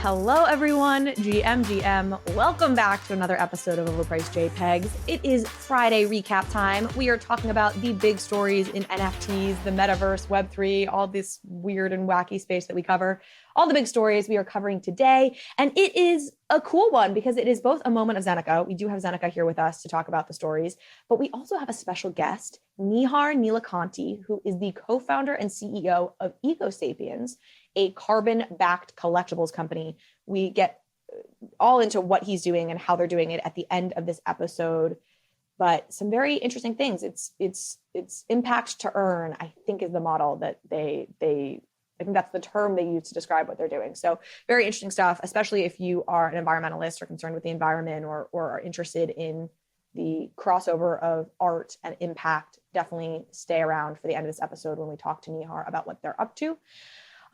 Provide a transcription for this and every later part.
Hello everyone, GM. Welcome back to another episode of Overpriced JPEGs. It is Friday recap time. We are talking about the big stories in NFTs, the metaverse, Web3, all this weird and wacky space that we cover. All the big stories we are covering today. And it is a cool one because it is both a moment of Zeneca. We do have Zeneca here with us to talk about the stories, but we also have a special guest, Nihar Neelakanti, who is the co-founder and CEO of Ecosapiens, a carbon-backed collectibles company. We get all into what he's doing and how they're doing it at the end of this episode, but some very interesting things. It's impact to earn, I think, is the model that I think that's the term they use to describe what they're doing. So very interesting stuff, especially if you are an environmentalist or concerned with the environment or are interested in the crossover of art and impact. Definitely stay around for the end of this episode when we talk to Nihar about what they're up to.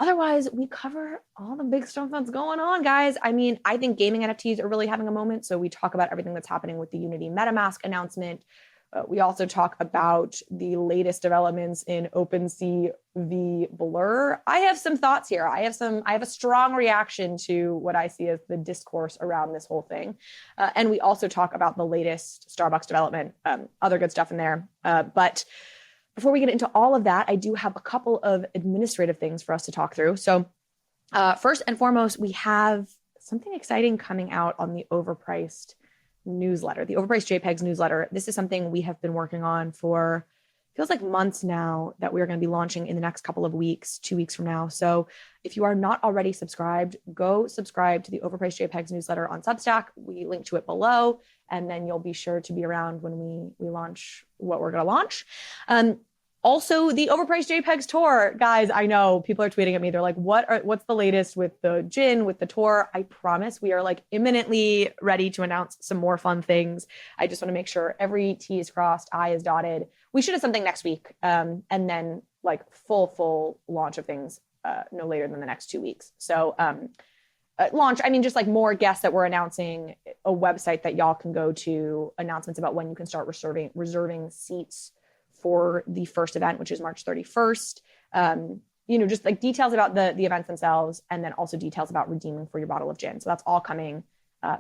Otherwise, we cover all the big stuff that's going on, guys. I mean, I think gaming NFTs are really having a moment. So we talk about everything that's happening with the Unity MetaMask announcement. We also talk about the latest developments in OpenSea v. Blur. I have some thoughts here. I have a strong reaction to what I see as the discourse around this whole thing. And we also talk about the latest Starbucks development, other good stuff in there. But before we get into all of that, I do have a couple of administrative things for us to talk through. So first and foremost, we have something exciting coming out on the Overpriced newsletter, the Overpriced JPEGs newsletter. This is something we have been working on for, feels like months now, that we're going to be launching in the next couple of weeks, 2 weeks from now. So if you are not already subscribed, go subscribe to the Overpriced JPEGs newsletter on Substack. We link to it below, and then you'll be sure to be around when we launch what we're going to launch. Also, the Overpriced JPEGs tour, guys, I know people are tweeting at me. They're like, what's the latest with the gin, with the tour? I promise we are like imminently ready to announce some more fun things. I just want to make sure every T is crossed, I is dotted. We should have something next week. And then like full launch of things no later than the next 2 weeks. So launch, I mean, just like more guests that we're announcing, a website that y'all can go to, announcements about when you can start reserving seats for the first event, which is March 31st. Just like details about the events themselves, and then also details about redeeming for your bottle of gin. So that's all coming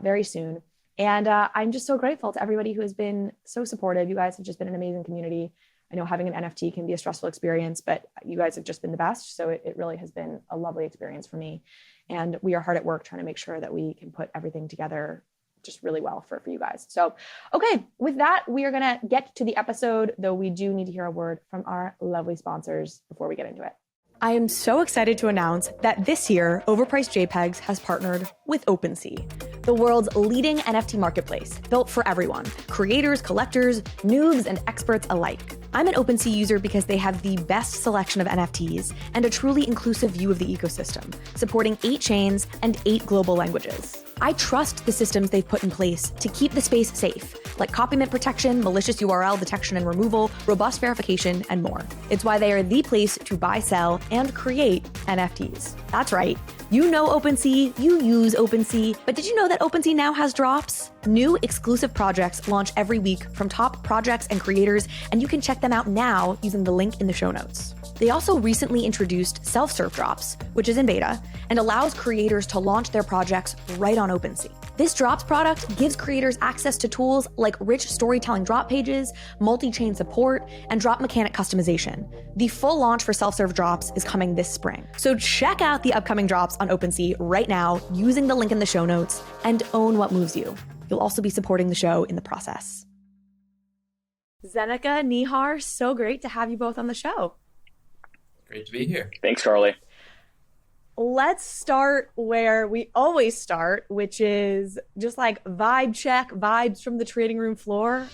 very soon. And I'm just so grateful to everybody who has been so supportive. You guys have just been an amazing community. I know having an NFT can be a stressful experience, but you guys have just been the best. So it really has been a lovely experience for me. And we are hard at work trying to make sure that we can put everything together just really well for you guys. So, okay, with that, we are going to get to the episode, though we do need to hear a word from our lovely sponsors before we get into it. I am so excited to announce that this year, Overpriced JPEGs has partnered with OpenSea, the world's leading NFT marketplace, built for everyone, creators, collectors, noobs, and experts alike. I'm an OpenSea user because they have the best selection of NFTs and a truly inclusive view of the ecosystem, supporting 8 chains and 8 global languages. I trust the systems they've put in place to keep the space safe, like copyright protection, malicious URL detection and removal, robust verification, and more. It's why they are the place to buy, sell, and create NFTs. That's right. You know OpenSea, you use OpenSea, but did you know that OpenSea now has drops? New exclusive projects launch every week from top projects and creators, and you can check them out now using the link in the show notes. They also recently introduced self-serve drops, which is in beta, and allows creators to launch their projects right on OpenSea. This drops product gives creators access to tools like rich storytelling drop pages, multi-chain support, and drop mechanic customization. The full launch for self-serve drops is coming this spring. So check out the upcoming drops on OpenSea right now using the link in the show notes and own what moves you. You'll also be supporting the show in the process. Zeneca, Nihar, so great to have you both on the show. Great to be here. Thanks, Carly. Let's start where we always start, which is just like vibe check, vibes from the trading room floor.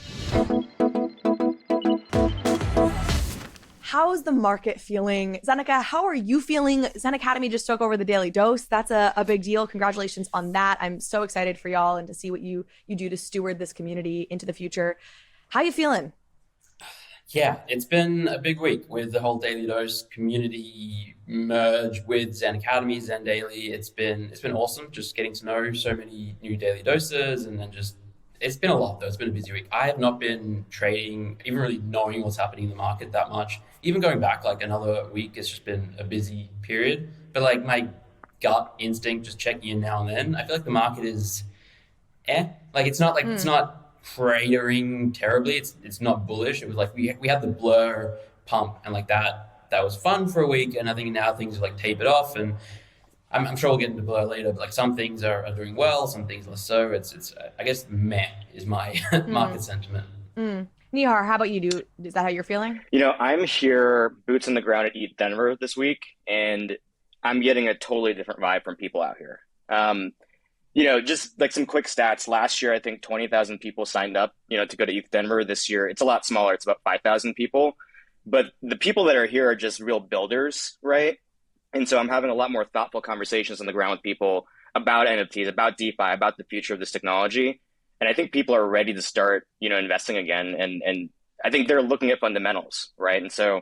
How's the market feeling? Zeneca, how are you feeling? Zenacademy just took over the Daily Dose. That's a big deal. Congratulations on that. I'm so excited for y'all and to see what you do to steward this community into the future. How you feeling? Yeah, it's been a big week with the whole Daily Dose community merge with Zen Academy, Zen Daily. It's been awesome just getting to know so many new Daily Doses, and then just it's been a lot though. It's been a busy week. I have not been trading, even really knowing what's happening in the market that much. Even going back like another week, it's just been a busy period. But like my gut instinct, just checking in now and then. I feel like the market is like it's not cratering terribly. It's not bullish. It was like we had the blur pump, and like that was fun for a week, and I think now things are like tapered off, and I'm sure we'll get into blur later, but like some things are doing well, some things less so. It's I guess meh is my market sentiment. Nihar, how about you? Is that how you're feeling? I'm here, boots on the ground at ETH Denver this week, and I'm getting a totally different vibe from people out here. Just like some quick stats. Last year, I think 20,000 people signed up, to go to ETH Denver. This year, it's a lot smaller. It's about 5,000 people. But the people that are here are just real builders, right? And so I'm having a lot more thoughtful conversations on the ground with people about NFTs, about DeFi, about the future of this technology. And I think people are ready to start, investing again. And I think they're looking at fundamentals, right? And so,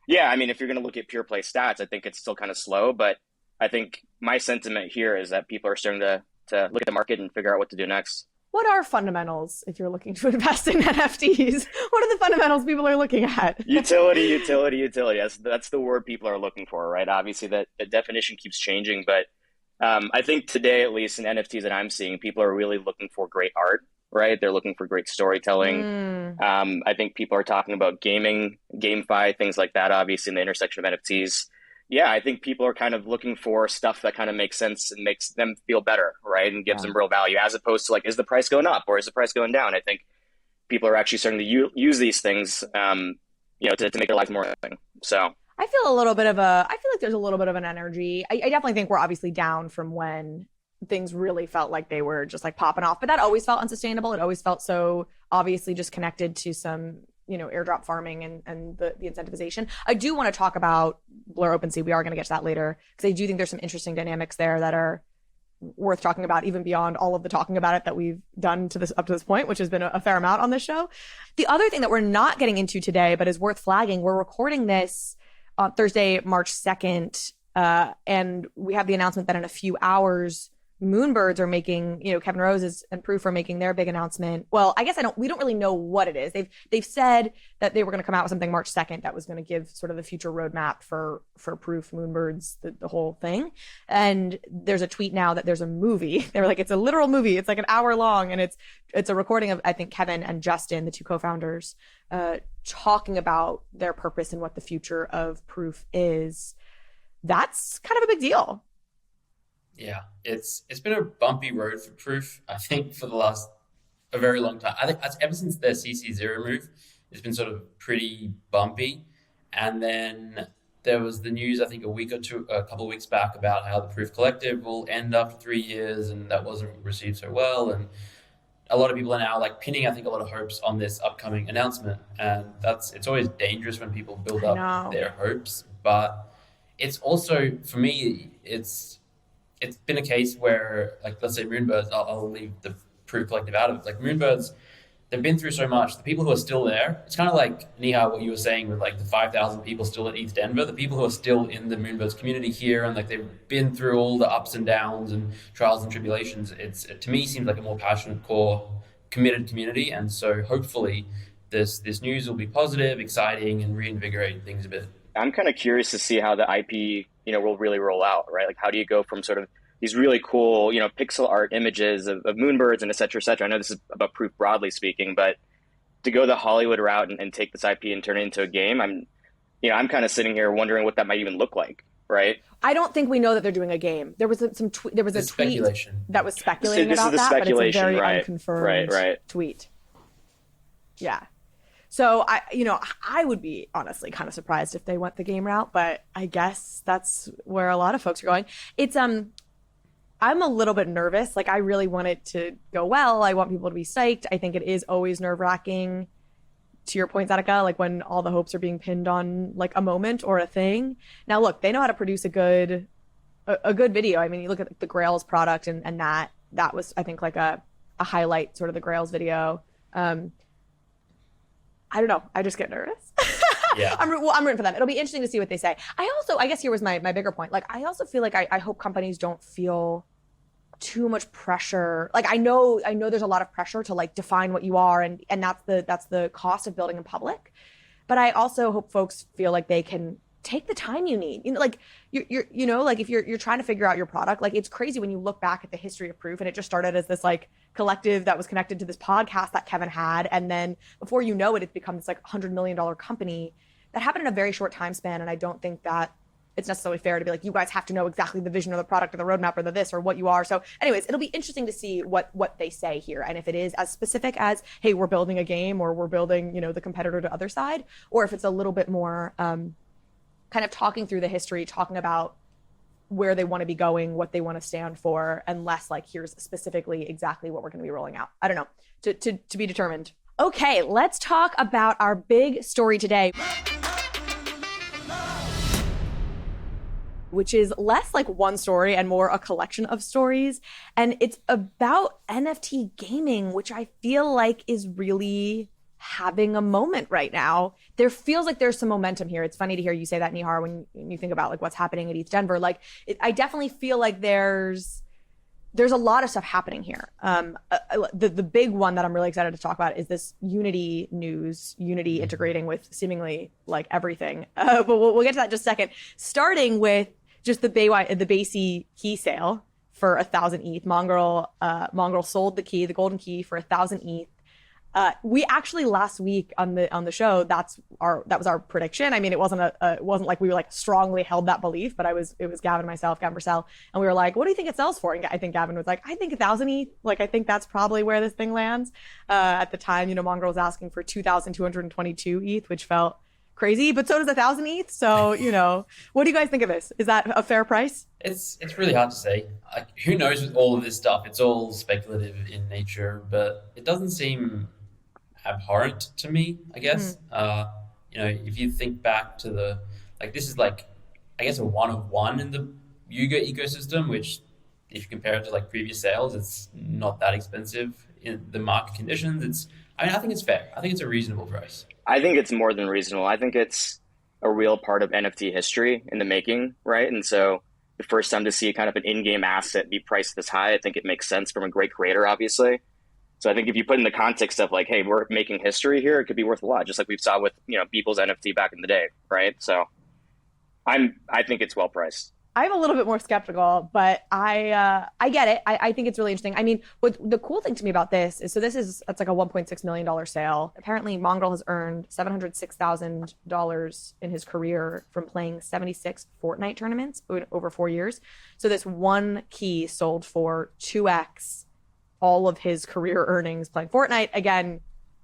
yeah, I mean, if you're going to look at pure play stats, I think it's still kind of slow. But I think my sentiment here is that people are starting to look at the market and figure out what to do next. What are fundamentals if you're looking to invest in NFTs? What are the fundamentals people are looking at? Utility. That's the word people are looking for, right? Obviously, the definition keeps changing, but I think today, at least in NFTs that I'm seeing, people are really looking for great art, right? They're looking for great storytelling. I think people are talking about gaming, GameFi, things like that, obviously in the intersection of NFTs. Yeah, I think people are kind of looking for stuff that kind of makes sense and makes them feel better, right? And gives them real value, as opposed to like, is the price going up or is the price going down? I think people are actually starting to use these things, to make their lives more interesting. So I feel like there's a little bit of an energy. I definitely think we're obviously down from when things really felt like they were just like popping off, but that always felt unsustainable. It always felt so obviously just connected to some airdrop farming and the incentivization. I do want to talk about Blur OpenSea. We are going to get to that later because I do think there's some interesting dynamics there that are worth talking about, even beyond all of the talking about it that we've done up to this point, which has been a fair amount on this show. The other thing that we're not getting into today, but is worth flagging, we're recording this on Thursday, March 2nd, and we have the announcement that in a few hours, Moonbirds are making, Kevin Rose and Proof are making their big announcement. Well, I guess we don't really know what it is. They've said that they were going to come out with something March 2nd that was going to give sort of the future roadmap for Proof, Moonbirds, the whole thing. And there's a tweet now that there's a movie. They were like, it's a literal movie. It's like an hour long, and it's a recording of, I think, Kevin and Justin, the two co-founders, talking about their purpose and what the future of Proof is. That's kind of a big deal. Yeah, it's been a bumpy road for Proof, I think, for a very long time. I think ever since their CC0 move, it's been sort of pretty bumpy. And then there was the news, I think, a couple of weeks back about how the Proof Collective will end after 3 years, and that wasn't received so well. And a lot of people are now like pinning, I think, a lot of hopes on this upcoming announcement. And it's always dangerous when people build up their hopes. But it's also, for me, it's been a case where, like, let's say Moonbirds, I'll leave the Proof Collective out of it. Like Moonbirds, they've been through so much. The people who are still there, it's kind of like, Nihar, what you were saying with like the 5,000 people still at ETH Denver, the people who are still in the Moonbirds community here, and like they've been through all the ups and downs and trials and tribulations. It to me seems like a more passionate, core, committed community. And so hopefully this news will be positive, exciting, and reinvigorate things a bit. I'm kind of curious to see how the IP, will really roll out, right? Like, how do you go from sort of these really cool, pixel art images of Moonbirds and et cetera, et cetera. I know this is about Proof broadly speaking, but to go the Hollywood route and take this IP and turn it into a game, I'm kind of sitting here wondering what that might even look like, right? I don't think we know that they're doing a game. There was a tweet that was speculating about that, but it's a very unconfirmed tweet. Yeah. So I would be honestly kind of surprised if they went the game route, but I guess that's where a lot of folks are going. It's I'm a little bit nervous. Like, I really want it to go well. I want people to be psyched. I think it is always nerve-wracking, to your point, Zeneca, like when all the hopes are being pinned on like a moment or a thing. Now, look, they know how to produce a good video. I mean, you look at the Grails product and that was, I think, like a highlight, sort of the Grails video. I don't know. I just get nervous. Yeah. I'm rooting for them. It'll be interesting to see what they say. I guess here was my bigger point. Like, I also feel like I hope companies don't feel too much pressure. Like, I know there's a lot of pressure to like define what you are, and that's the cost of building in public. But I also hope folks feel like they can take the time you need. Like like if you're trying to figure out your product, like it's crazy when you look back at the history of Proof, and it just started as this like collective that was connected to this podcast that Kevin had. And then before you know it, it's become this like $100 million company that happened in a very short time span. And I don't think that it's necessarily fair to be like, you guys have to know exactly the vision of the product or the roadmap or the this or what you are. So anyways, it'll be interesting to see what they say here. And if it is as specific as, hey, we're building a game, or we're building, the competitor to other side, or if it's a little bit more, kind of talking through the history, talking about where they want to be going, what they want to stand for, and less like, here's specifically exactly what we're going to be rolling out. I don't know, to be determined. Okay, let's talk about our big story today, which is less like one story and more a collection of stories. And it's about NFT gaming, which I feel like is really having a moment right now. There feels like there's some momentum here. It's funny to hear you say that, Nihar, when you think about like what's happening at ETH Denver. Like I definitely feel like there's a lot of stuff happening here. The big one that I'm really excited to talk about is this Unity news, Unity integrating with seemingly like everything. But we'll get to that in just a second. Starting with just the Basie key sale for 1,000 ETH. Mongrel sold the golden key for 1,000 ETH. We actually last week on the show, that was our prediction. I mean, it wasn't like we were like strongly held that belief, but it was Gavin and myself, Gavin Purcell, and we were like, what do you think it sells for? And I think Gavin was like, I think 1,000 ETH. Like, I think that's probably where this thing lands. At the time, Mongrel was asking for 2,222 ETH, which felt crazy, but so does 1,000 ETH. So, what do you guys think of this? Is that a fair price? It's really hard to say. Like, who knows with all of this stuff? It's all speculative in nature, but it doesn't seem abhorrent to me, I guess. If you think back to this is like, I guess, a one of one in the Yuga ecosystem, which if you compare it to like previous sales, it's not that expensive in the market conditions. I think it's fair. I think it's a reasonable price. I think it's more than reasonable. I think it's a real part of NFT history in the making, right? And so the first time to see kind of an in-game asset be priced this high, I think it makes sense from a great creator, obviously. So I think if you put in the context of like, hey, we're making history here, it could be worth a lot, just like we saw with Beeple's NFT back in the day, right? So I think it's well priced. I'm a little bit more skeptical, but I get it. I think it's really interesting. I mean, what the cool thing to me about this is, it's like a $1.6 million sale. Apparently, Mongrel has earned $706,000 in his career from playing 76 Fortnite tournaments over 4 years. So this one key sold for 2x all of his career earnings playing Fortnite. Again,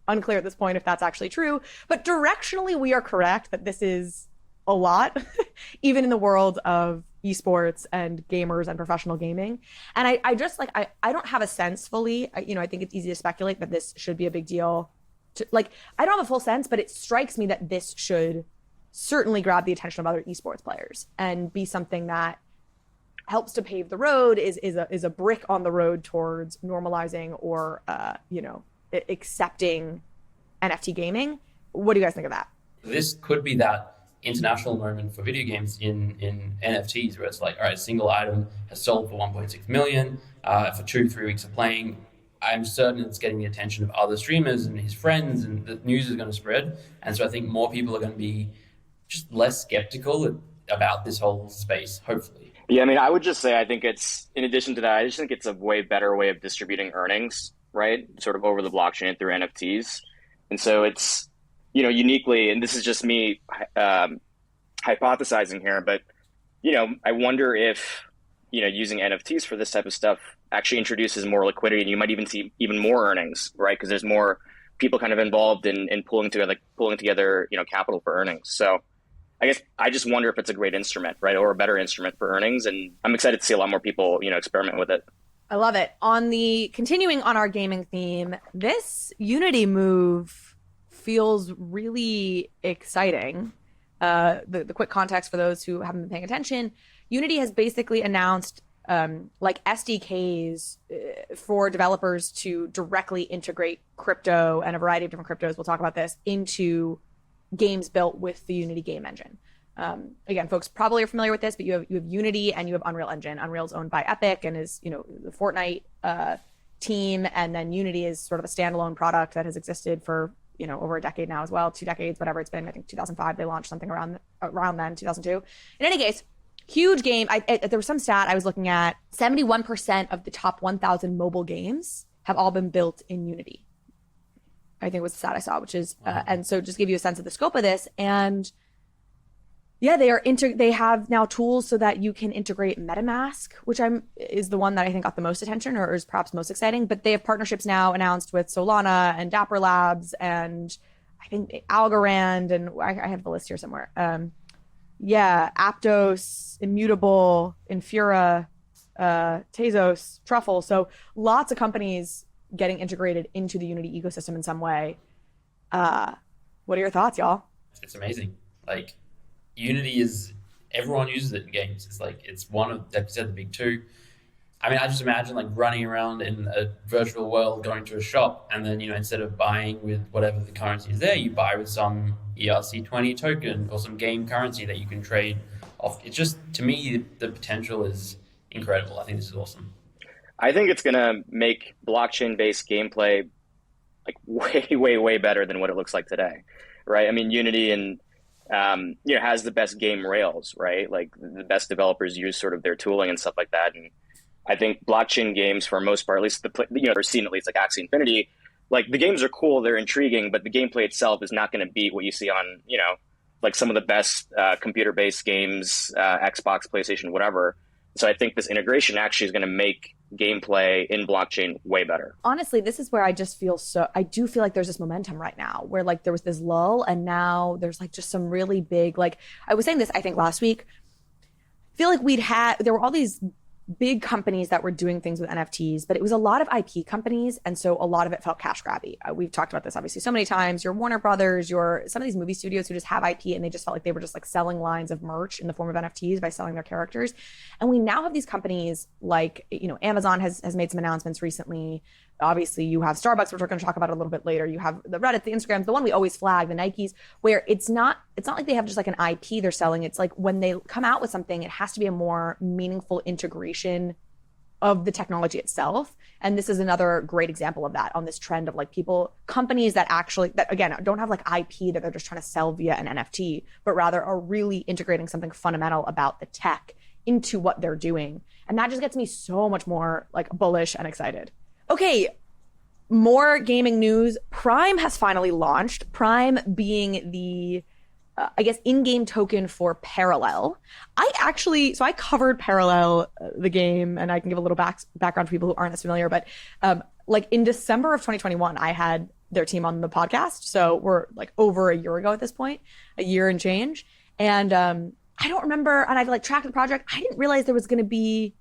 unclear at this point if that's actually true, but directionally we are correct that this is a lot, even in the world of esports and gamers and professional gaming. And I just like, I don't have a sense fully. I think it's easy to speculate that this should be a big deal. I don't have a full sense, but it strikes me that this should certainly grab the attention of other esports players and be something that helps to pave the road, is a brick on the road towards normalizing or accepting NFT gaming. What do you guys think of that? This could be that international moment for video games in NFTs, where it's like, all right, a single item has sold for 1.6 million for 2-3 weeks of playing. I'm certain it's getting the attention of other streamers and his friends, and the news is going to spread. And so I think more people are going to be just less skeptical about this whole space, hopefully. Yeah, I mean, I would just say, I think it's, in addition to that, I just think it's a way better way of distributing earnings, right? Sort of over the blockchain and through NFTs. And so it's, uniquely, and this is just me hypothesizing here, but, I wonder if, using NFTs for this type of stuff actually introduces more liquidity, and you might even see even more earnings, right? Because there's more people kind of involved in pulling together, capital for earnings. So I guess I just wonder if it's a great instrument, right? Or a better instrument for earnings. And I'm excited to see a lot more people, experiment with it. I love it. Continuing on our gaming theme, this Unity move feels really exciting. The quick context for those who haven't been paying attention, Unity has basically announced SDKs for developers to directly integrate crypto and a variety of different cryptos, we'll talk about this, into games built with the Unity game engine. Again, folks probably are familiar with this, but you have Unity and you have Unreal Engine. Unreal's owned by Epic and is, the Fortnite team, and then Unity is sort of a standalone product that has existed for over a decade now as well, 2 decades, whatever it's been. I think 2005 they launched something around then, 2002. In any case, huge game. There was some stat I was looking at. 71% of the top 1,000 mobile games have all been built in Unity. I think was the stat I saw, which is, and so just give you a sense of the scope of this. And yeah, they have now tools so that you can integrate MetaMask, which is the one that I think got the most attention or is perhaps most exciting. But they have partnerships now announced with Solana and Dapper Labs and I think Algorand, and I have the list here somewhere. Aptos, Immutable, Infura, Tezos, Truffle. So lots of companies getting integrated into the Unity ecosystem in some way. What are your thoughts, y'all? It's amazing. Like, Unity everyone uses it in games. It's one of, like you said, the big two. I mean, I just imagine like running around in a virtual world, going to a shop, and then, instead of buying with whatever the currency is there, you buy with some ERC20 token or some game currency that you can trade off. It's just, to me, the potential is incredible. I think this is awesome. I think it's going to make blockchain-based gameplay like way, way, way better than what it looks like today, right? I mean, Unity and has the best game rails, right? Like the best developers use sort of their tooling and stuff like that. And I think blockchain games, for most part, at least they're seen at least like Axie Infinity, like the games are cool, they're intriguing, but the gameplay itself is not going to beat what you see on, like some of the best computer-based games, Xbox, PlayStation, whatever. So I think this integration actually is going to make gameplay in blockchain way better. Honestly, this is where I do feel like there's this momentum right now where like there was this lull and now there's like just some really big, like I was saying this, I think last week, I feel like there were all these big companies that were doing things with NFTs, but it was a lot of IP companies. And so a lot of it felt cash grabby. We've talked about this obviously so many times. Your Warner Brothers, some of these movie studios who just have IP and they just felt like they were just like selling lines of merch in the form of NFTs by selling their characters. And we now have these companies like, Amazon has made some announcements recently. Obviously you have Starbucks, which we're going to talk about a little bit later. You have the Reddit, the Instagrams, the one we always flag, the Nikes, where it's not like they have just like an IP they're selling. It's like when they come out with something, it has to be a more meaningful integration of the technology itself. And this is another great example of that on this trend of like companies that again, don't have like IP that they're just trying to sell via an NFT, but rather are really integrating something fundamental about the tech into what they're doing. And that just gets me so much more like bullish and excited. Okay, more gaming news. Prime has finally launched. Prime being the, in-game token for Parallel. I covered Parallel, the game, and I can give a little background for people who aren't as familiar, but in December of 2021, I had their team on the podcast. So we're like over a year ago at this point, a year and change. And I don't remember, and I've like tracked the project. I didn't realize there was going to be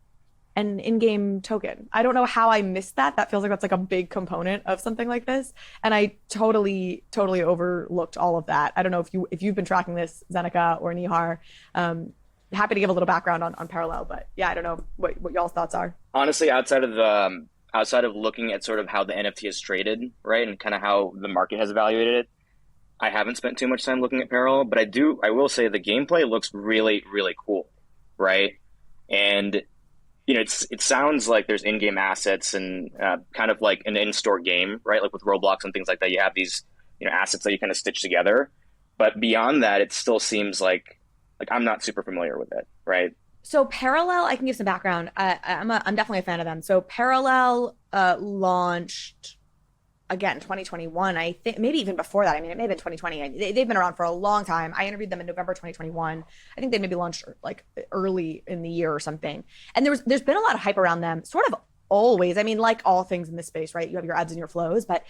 an in-game token. I don't know how I missed that. That feels like that's like a big component of something like this. And I totally overlooked all of that. I don't know if you've been tracking this, Zeneca or Nihar. Happy to give a little background on Parallel, but yeah, I don't know what y'all's thoughts are. Honestly, outside of looking at sort of how the NFT is traded, right, and kind of how the market has evaluated it, I haven't spent too much time looking at Parallel, but I will say the gameplay looks really, really cool, right? And it sounds like there's in-game assets and kind of like an in-store game, right? Like with Roblox and things like that, you have these, assets that you kind of stitch together. But beyond that, it still seems like I'm not super familiar with it, right? So Parallel, I can give some background. I'm definitely a fan of them. So Parallel launched again 2021. I think maybe even before that. I mean, it may have been 2020. They've been around for a long time. I interviewed them in November 2021. I think they maybe launched like early in the year or something. And there's been a lot of hype around them, sort of always. I mean, like all things in this space, right? You have your ebbs and your flows, but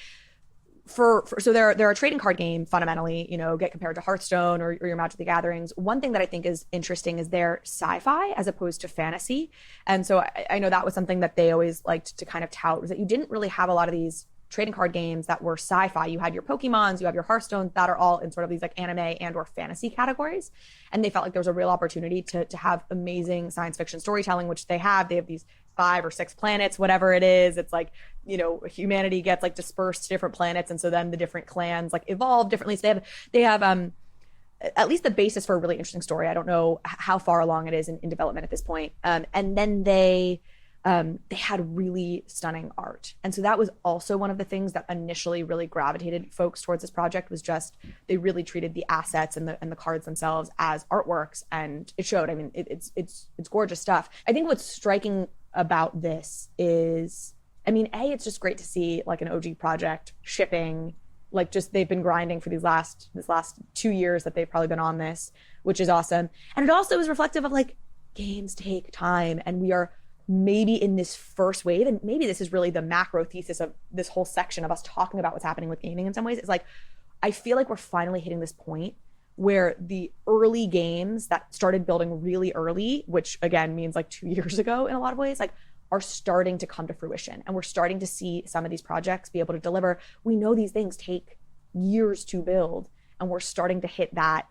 so they're a trading card game fundamentally. Get compared to Hearthstone or your Magic the Gatherings. One thing that I think is interesting is they're sci-fi as opposed to fantasy. And so I know that was something that they always liked to kind of tout, was that you didn't really have a lot of these trading card games that were sci-fi. You had your Pokemons, you have your Hearthstones that are all in sort of these like anime and or fantasy categories. And they felt like there was a real opportunity to have amazing science fiction storytelling, which they have. They have these 5 or 6 planets, whatever it is. It's like, humanity gets like dispersed to different planets. And so then the different clans like evolve differently. So they have at least the basis for a really interesting story. I don't know how far along it is in development at this point. And then they they had really stunning art. And so that was also one of the things that initially really gravitated folks towards this project, was just they really treated the assets and the cards themselves as artworks, and it showed. I mean, it's gorgeous stuff. I think what's striking about this is, I mean, it's just great to see like an OG project shipping, like just they've been grinding for this last 2 years that they've probably been on this, which is awesome. And it also is reflective of like games take time, and we are maybe in this first wave, and maybe this is really the macro thesis of this whole section of us talking about what's happening with gaming in some ways. It's like, I feel like we're finally hitting this point where the early games that started building really early, which again means like 2 years ago in a lot of ways, like are starting to come to fruition. And we're starting to see some of these projects be able to deliver. We know these things take years to build, and we're starting to hit that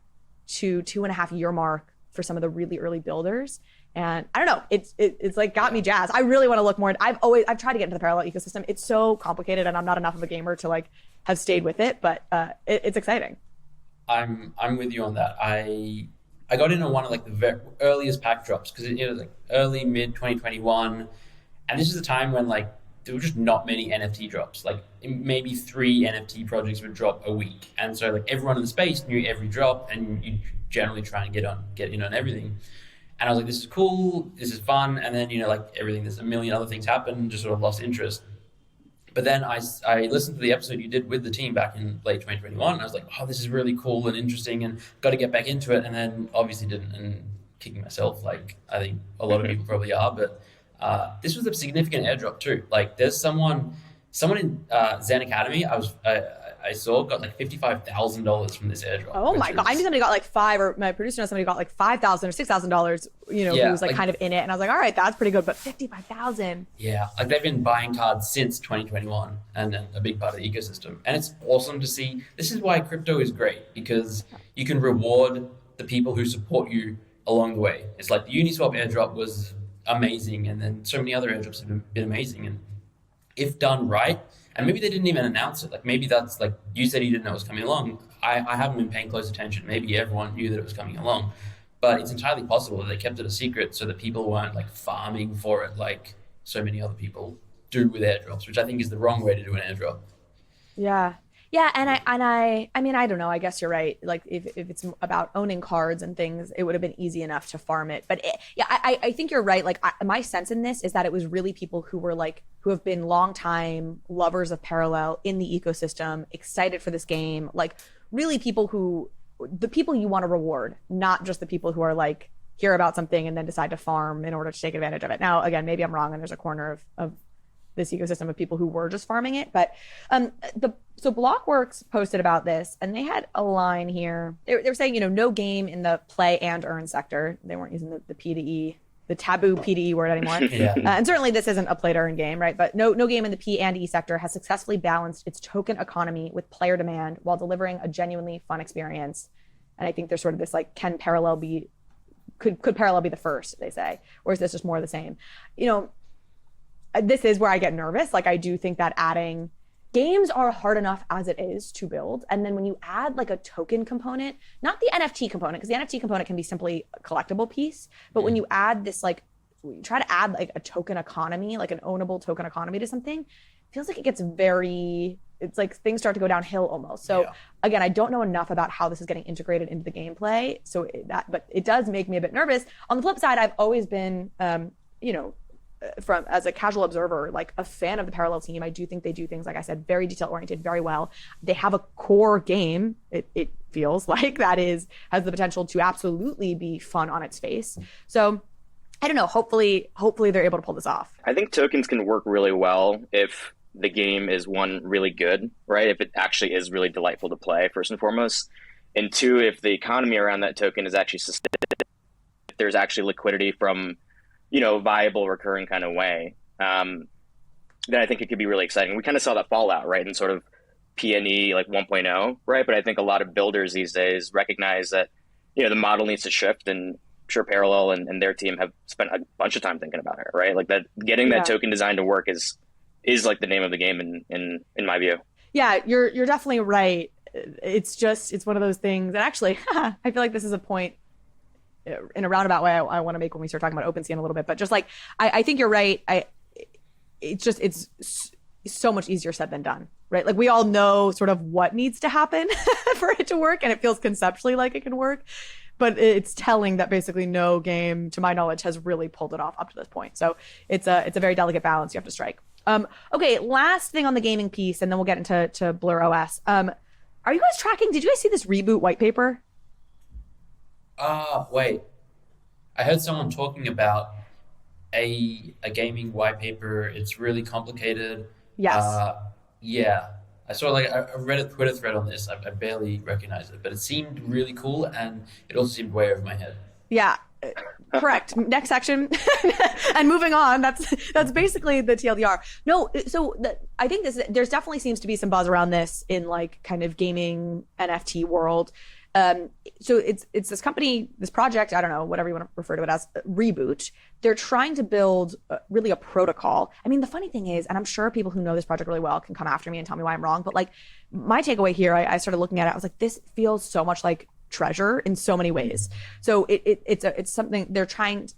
2.5 year mark for some of the really early builders. And I don't know, it's like got me jazzed. I really want to look more. I've tried to get into the parallel ecosystem. It's so complicated, and I'm not enough of a gamer to like have stayed with it, but it's exciting. I'm with you on that. I got into one of like the very earliest pack drops, because it was like early mid 2021, and this is the time when like there were just not many NFT drops. Like maybe 3 NFT projects would drop a week, and so like everyone in the space knew every drop, and you generally try and get in on everything. And I was like, this is cool, this is fun. And then, like everything, there's a million other things happen, just sort of lost interest. But then I listened to the episode you did with the team back in late 2021. And I was like, oh, this is really cool and interesting, and got to get back into it. And then obviously didn't, and kicking myself, like I think a lot of people probably are. But this was a significant airdrop too. Like there's someone in Zen Academy, I saw got like $55,000 from this airdrop. Oh my God. I knew somebody got like or my producer knows somebody got like $5,000 or $6,000, who was like kind of in it. And I was like, all right, that's pretty good. But 55,000. Yeah. Like they've been buying cards since 2021, and a big part of the ecosystem. And it's awesome to see. This is why crypto is great, because you can reward the people who support you along the way. It's like the Uniswap airdrop was amazing. And then so many other airdrops have been amazing. And if done right, and maybe they didn't even announce it. Like maybe that's like, you said you didn't know it was coming along. I haven't been paying close attention. Maybe everyone knew that it was coming along, but it's entirely possible that they kept it a secret so that people weren't like farming for it like so many other people do with airdrops, which I think is the wrong way to do an airdrop. Yeah. Yeah, and I mean, I don't know. I guess you're right. Like, if it's about owning cards and things, it would have been easy enough to farm it. But I think you're right. Like, my sense in this is that it was really people who were like, who have been longtime lovers of Parallel in the ecosystem, excited for this game. Like, really the people you want to reward, not just the people who are like, hear about something and then decide to farm in order to take advantage of it. Now, again, maybe I'm wrong, and there's a corner of this ecosystem of people who were just farming it. But so Blockworks posted about this, and they had a line here. They were saying, no game in the play and earn sector. They weren't using the P to E, the taboo P to E word anymore. Yeah. And certainly this isn't a play to earn game, right? But no game in the P and E sector has successfully balanced its token economy with player demand while delivering a genuinely fun experience. And I think there's sort of this like, could Parallel be the first, they say, or is this just more of the same? This is where I get nervous. Like, I do think that adding games are hard enough as it is to build. And then when you add like a token component, not the NFT component, because the NFT component can be simply a collectible piece. But when you add this, like, you try to add like a token economy, like an ownable token economy to something, it feels like it gets it's like things start to go downhill almost. So again, I don't know enough about how this is getting integrated into the gameplay. But it does make me a bit nervous. On the flip side, I've always been, as a casual observer, like a fan of the Parallel team. I do think they do things, like I said, very detail oriented, very well. They have a core game. It feels like has the potential to absolutely be fun on its face. So I don't know. Hopefully they're able to pull this off. I think tokens can work really well if the game is, one, really good, right? If it actually is really delightful to play, first and foremost. And two, if the economy around that token is actually sustained, if there's actually liquidity from viable recurring kind of way, then I think it could be really exciting. We kind of saw that fallout, right, in sort of P&E like 1.0, right? But I think a lot of builders these days recognize that, the model needs to shift, and I'm sure Parallel and their team have spent a bunch of time thinking about it, right? Like that, getting that token design to work is like the name of the game in my view. Yeah, you're definitely right. It's one of those things. And actually, I feel like this is a point in a roundabout way I want to make when we start talking about OpenSea in a little bit. But just like, I think you're right. It's so much easier said than done, right? Like we all know sort of what needs to happen for it to work, and it feels conceptually like it can work. But it's telling that basically no game, to my knowledge, has really pulled it off up to this point. So it's a very delicate balance you have to strike. Okay, last thing on the gaming piece, and then we'll get into Blur OS. Are you guys tracking? Did you guys see this Reboot white paper? Wait. I heard someone talking about a gaming white paper. It's really complicated. Yes. Yeah. I saw I read a Twitter thread on this. I barely recognized it, but it seemed really cool, and it also seemed way over my head. Yeah, correct. Next section, and moving on. That's basically the TLDR. No, so I think there's definitely seems to be some buzz around this in like kind of gaming NFT world. So it's this company, this project, I don't know, whatever you want to refer to it as, Reboot. They're trying to build really a protocol. I mean, the funny thing is, and I'm sure people who know this project really well can come after me and tell me why I'm wrong, but like my takeaway here, I started looking at it, I was like, this feels so much like Treasure in so many ways. So it's something they're trying,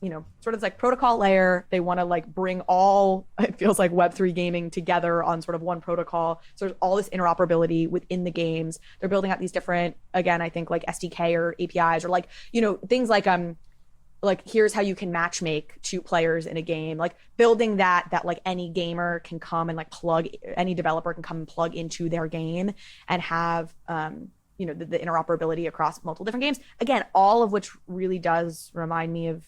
sort of like protocol layer. They want to like bring all, it feels like Web3 gaming together on sort of one protocol. So there's all this interoperability within the games. They're building out these different, again, I think like SDK or APIs or like, things like here's how you can match make two players in a game, like building that like any gamer can come and like any developer can come and plug into their game and have, the interoperability across multiple different games. Again, all of which really does remind me of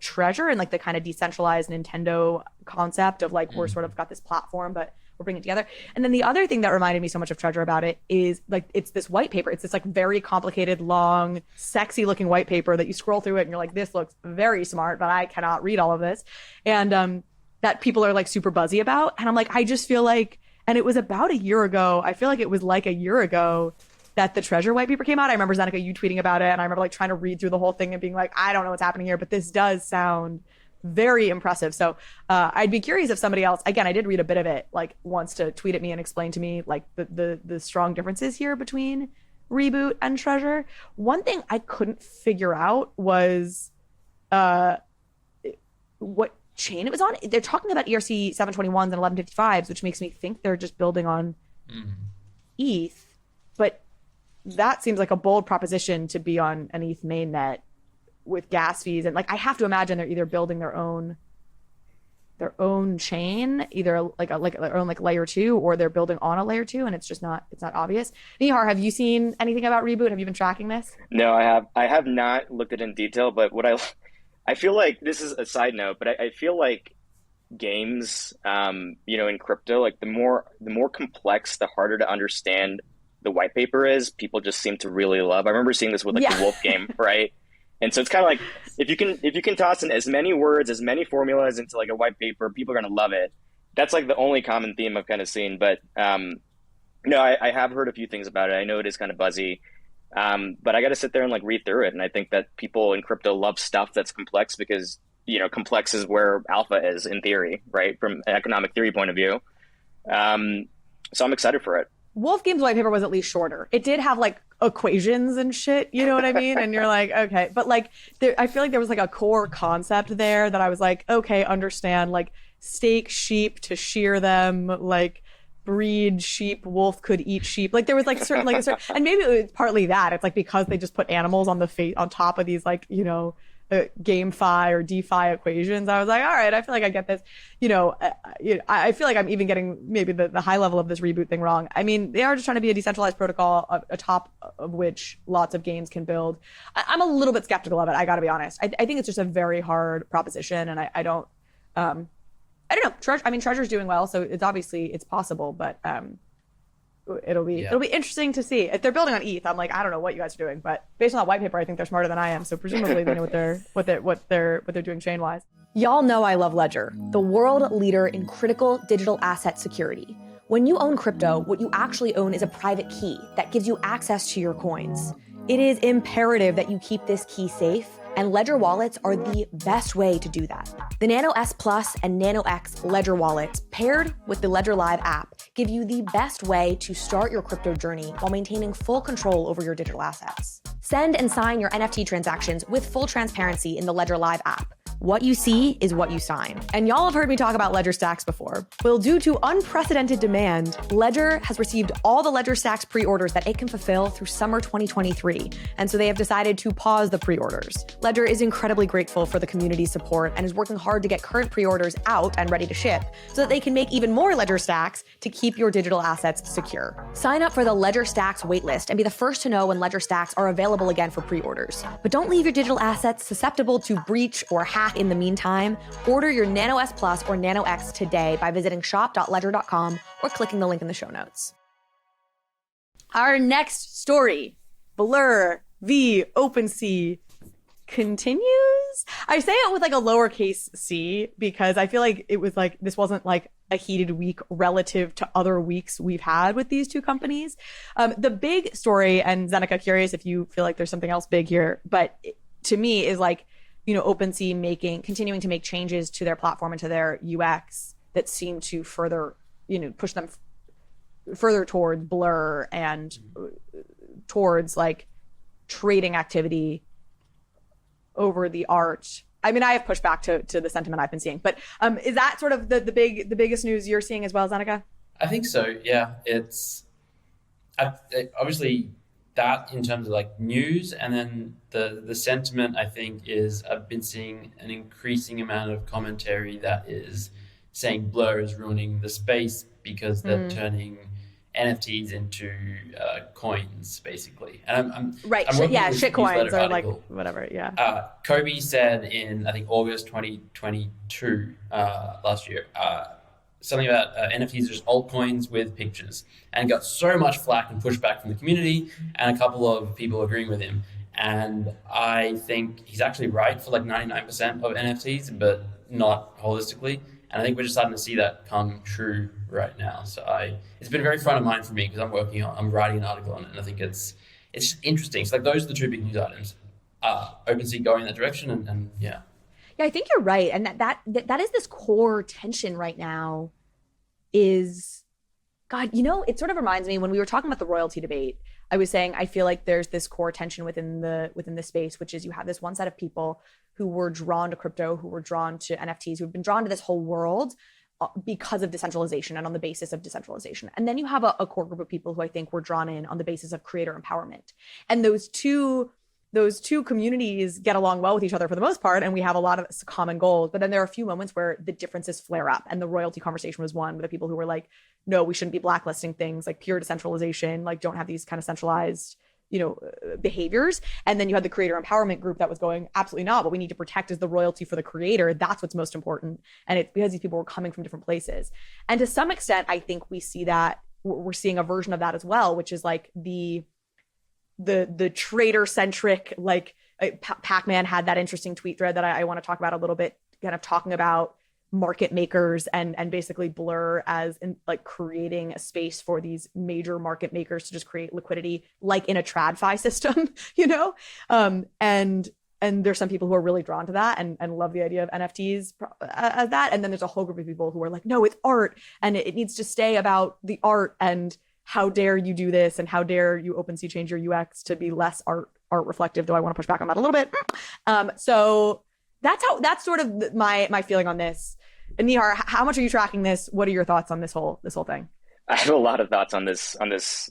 Treasure and like the kind of decentralized Nintendo concept of like, we're sort of got this platform, but we're bringing it together. And then the other thing that reminded me so much of Treasure about it is like, it's this white paper. It's this like very complicated, long, sexy looking white paper that you scroll through it and you're like, this looks very smart, but I cannot read all of this. And that people are like super buzzy about. And I'm like, I just feel like, and it was about a year ago. I feel like it was like a year ago that the Treasure white paper came out. I remember Zeneca, you tweeting about it, and I remember like trying to read through the whole thing and being like, I don't know what's happening here, but this does sound very impressive. So I'd be curious if somebody else, again, I did read a bit of it, like wants to tweet at me and explain to me like the strong differences here between Reboot and Treasure. One thing I couldn't figure out was what chain it was on. They're talking about ERC 721s and 1155s, which makes me think they're just building on ETH, but that seems like a bold proposition to be on an ETH mainnet with gas fees. And like, I have to imagine they're either building their own chain, either like their own like layer 2, or they're building on a layer 2, and it's not obvious. Nihar, have you seen anything about Reboot? Have you been tracking this? No, I have not looked at it in detail, but what I feel like, this is a side note, but I feel like games, in crypto, like the more complex, the harder to understand the white paper is, people just seem to really love. I remember seeing this with the Wolf game, right? And so it's kind of like, if you can toss in as many words, as many formulas into like a white paper, people are going to love it. That's like the only common theme I've kind of seen. But I have heard a few things about it. I know it is kind of buzzy, but I got to sit there and like read through it. And I think that people in crypto love stuff that's complex because, complex is where alpha is in theory, right? From an economic theory point of view. So I'm excited for it. Wolf Game's white paper was at least shorter. It did have like equations and shit, you know what I mean? And you're like, okay. But like, I feel like there was like a core concept there that I was like, okay, understand, like stake sheep to shear them, like breed sheep, wolf could eat sheep. Like there was like certain, and maybe it was partly that. It's like because they just put animals on top of these like, GameFi or DeFi equations. I was like, all right, I feel like I get this. I feel like I'm even getting maybe the high level of this Reboot thing wrong. I mean, they are just trying to be a decentralized protocol atop of which lots of games can build. I'm a little bit skeptical of it. I got to be honest. I think it's just a very hard proposition, and I don't know. Treasure's doing well, so it's possible, but it'll be interesting to see. If they're building on ETH, I'm like, I don't know what you guys are doing, but based on that white paper, I think they're smarter than I am. So presumably they know what they're doing chain wise. Y'all know I love Ledger, the world leader in critical digital asset security. When you own crypto, what you actually own is a private key that gives you access to your coins. It is imperative that you keep this key safe, and Ledger wallets are the best way to do that. The Nano S Plus and Nano X Ledger wallets, paired with the Ledger Live app, give you the best way to start your crypto journey while maintaining full control over your digital assets. Send and sign your NFT transactions with full transparency in the Ledger Live app. What you see is what you sign. And y'all have heard me talk about Ledger STAX before. Well, due to unprecedented demand, Ledger has received all the Ledger STAX pre-orders that it can fulfill through summer 2023. And so they have decided to pause the pre-orders. Ledger is incredibly grateful for the community's support and is working hard to get current pre-orders out and ready to ship so that they can make even more Ledger STAX to keep your digital assets secure. Sign up for the Ledger STAX waitlist and be the first to know when Ledger STAX are available again for pre-orders. But don't leave your digital assets susceptible to breach or hack in the meantime. Order your Nano S Plus or Nano X today by visiting shop.ledger.com or clicking the link in the show notes. Our next story, Blur v. OpenSea, continues. I say it with like a lowercase c because I feel like it was like this wasn't like a heated week relative to other weeks we've had with these two companies. The big story, and Zeneca, curious if you feel like there's something else big here, but to me is like, you know, OpenSea continuing to make changes to their platform and to their UX that seem to further, you know, push them further towards Blur and towards like trading activity over the art. I mean, I have pushed back to the sentiment I've been seeing, but is that sort of the biggest news you're seeing as well, Zeneca? I think so. Yeah, it's obviously that in terms of like news, and then the sentiment I think is I've been seeing an increasing amount of commentary that is saying Blur is ruining the space because they're turning NFTs into coins, basically. And I'm shit coins or like whatever. Yeah. Kobe said in I think August 2022 last year something about NFTs are just altcoins with pictures, and got so much flack and pushback from the community and a couple of people agreeing with him. And I think he's actually right for like 99% of NFTs, but not holistically. And I think we're just starting to see that come true right now. So it's been very front of mind for me because I'm writing an article on it, and I think it's just interesting. So like those are the two big news items. OpenSea going in that direction, and yeah. Yeah, I think you're right, and that is this core tension right now. Is God, you know, it sort of reminds me when we were talking about the royalty debate. I was saying I feel like there's this core tension within the space, which is you have this one set of people who were drawn to crypto, who were drawn to NFTs, who've been drawn to this whole world because of decentralization and on the basis of decentralization. And then you have a core group of people who I think were drawn in on the basis of creator empowerment. And those two communities get along well with each other for the most part, and we have a lot of common goals. But then there are a few moments where the differences flare up, and the royalty conversation was one with the people who were like, no, we shouldn't be blacklisting things, like pure decentralization, like don't have these kind of centralized, you know, behaviors. And then you had the creator empowerment group that was going, absolutely not. What we need to protect is the royalty for the creator. That's what's most important. And it's because these people were coming from different places. And to some extent, I think we see that we're seeing a version of that as well, which is like the trader centric, like Pac-Man had that interesting tweet thread that I want to talk about a little bit, kind of talking about market makers and basically Blur as in like creating a space for these major market makers to just create liquidity, like in a TradFi system, you know? And there's some people who are really drawn to that and love the idea of NFTs as that. And then there's a whole group of people who are like, no, it's art and it needs to stay about the art, and how dare you do this, and how dare you OpenSea change your UX to be less art reflective, though I want to push back on that a little bit. So that's sort of my feeling on this. And Nihar, how much are you tracking this? What are your thoughts on this whole thing? I have a lot of thoughts on this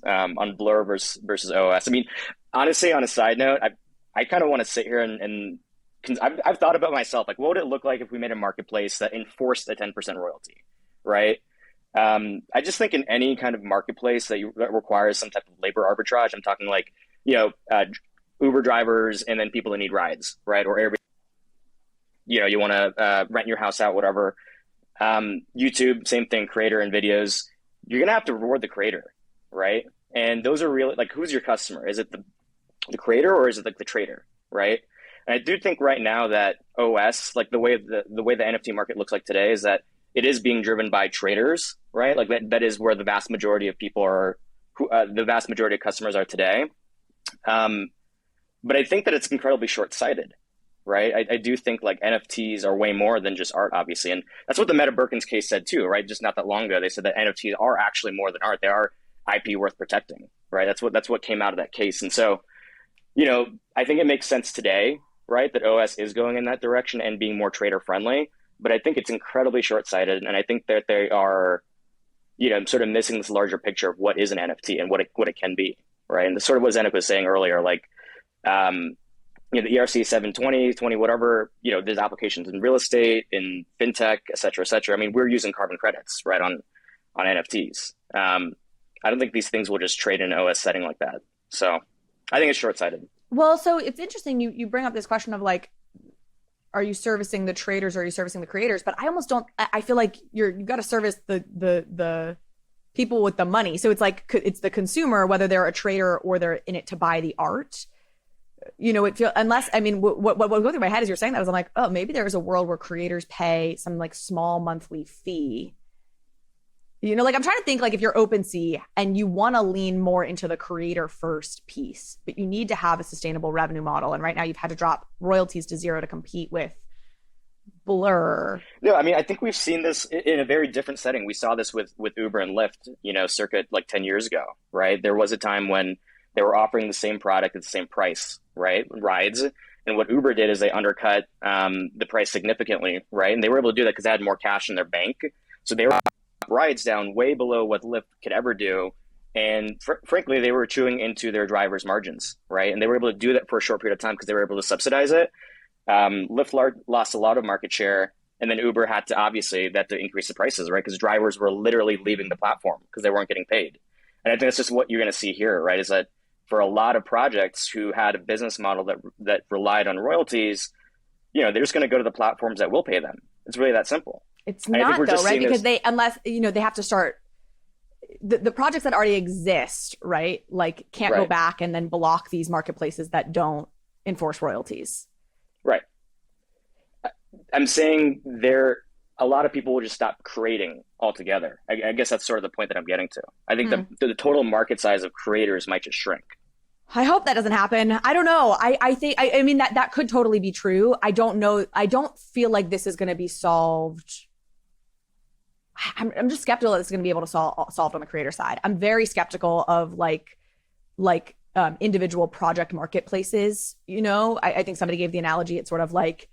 on Blur versus OS. I mean, honestly, on a side note, I kind of want to sit here and I've thought about myself, like, what would it look like if we made a marketplace that enforced a 10% royalty, right? I just think in any kind of marketplace that requires some type of labor arbitrage, I'm talking like, you know, Uber drivers and then people that need rides, right? Or Airbnb, you know, you want to rent your house out, whatever. YouTube, same thing, creator and videos. You're going to have to reward the creator, right? And those are really, like, who's your customer? Is it the creator or is it like the trader, right? And I do think right now that OS, like the way the NFT market looks like today, is that it is being driven by traders, right? Like that is where the vast majority of people are, the vast majority of customers are today. But I think that it's incredibly short-sighted, right? I do think like NFTs are way more than just art, obviously. And that's what the Meta Birkins case said too, right? Just not that long ago, they said that NFTs are actually more than art. They are IP worth protecting, right? That's what came out of that case. And so, I think it makes sense today, right, that OS is going in that direction and being more trader friendly. But I think it's incredibly short-sighted, and I think that they are, sort of missing this larger picture of what is an NFT and what it can be, right? And this sort of what Zeneca was saying earlier, like, the ERC 720, 20, whatever, there's applications in real estate, in fintech, et cetera, et cetera. I mean, we're using carbon credits, right, on NFTs. I don't think these things will just trade in an OS setting like that. So I think it's short-sighted. Well, so it's interesting. You bring up this question of like, are you servicing the traders or are you servicing the creators? But I almost don't. I feel like you've got to service the people with the money. So it's like it's the consumer, whether they're a trader or they're in it to buy the art. It feels unless I mean what goes through my head as you're saying that was I'm like, oh, maybe there's a world where creators pay some like small monthly fee. Like I'm trying to think like if you're OpenSea and you want to lean more into the creator first piece, but you need to have a sustainable revenue model. And right now you've had to drop royalties to zero to compete with Blur. No, I mean, I think we've seen this in a very different setting. We saw this with Uber and Lyft, circa like 10 years ago, right? There was a time when they were offering the same product at the same price, right? Rides. And what Uber did is they undercut the price significantly, right? And they were able to do that because they had more cash in their bank. So they were rides down way below what Lyft could ever do. And frankly, they were chewing into their drivers' margins, right? And they were able to do that for a short period of time because they were able to subsidize it. Lyft lost a lot of market share. And then Uber had to increase the prices, right? Because drivers were literally leaving the platform because they weren't getting paid. And I think that's just what you're going to see here, right? Is that for a lot of projects who had a business model that relied on royalties, they're just going to go to the platforms that will pay them. It's really that simple. It's not though, right? Because they have to start the projects that already exist, right? Like can't go back and then block these marketplaces that don't enforce royalties. Right. I'm saying a lot of people will just stop creating altogether. I guess that's sort of the point that I'm getting to. I think the total market size of creators might just shrink. I hope that doesn't happen. I don't know. I mean, that could totally be true. I don't know. I don't feel like this is going to be solved. I'm just skeptical that it's going to be able to solved on the creator side. I'm very skeptical of like individual project marketplaces. I think somebody gave the analogy. It's sort of like,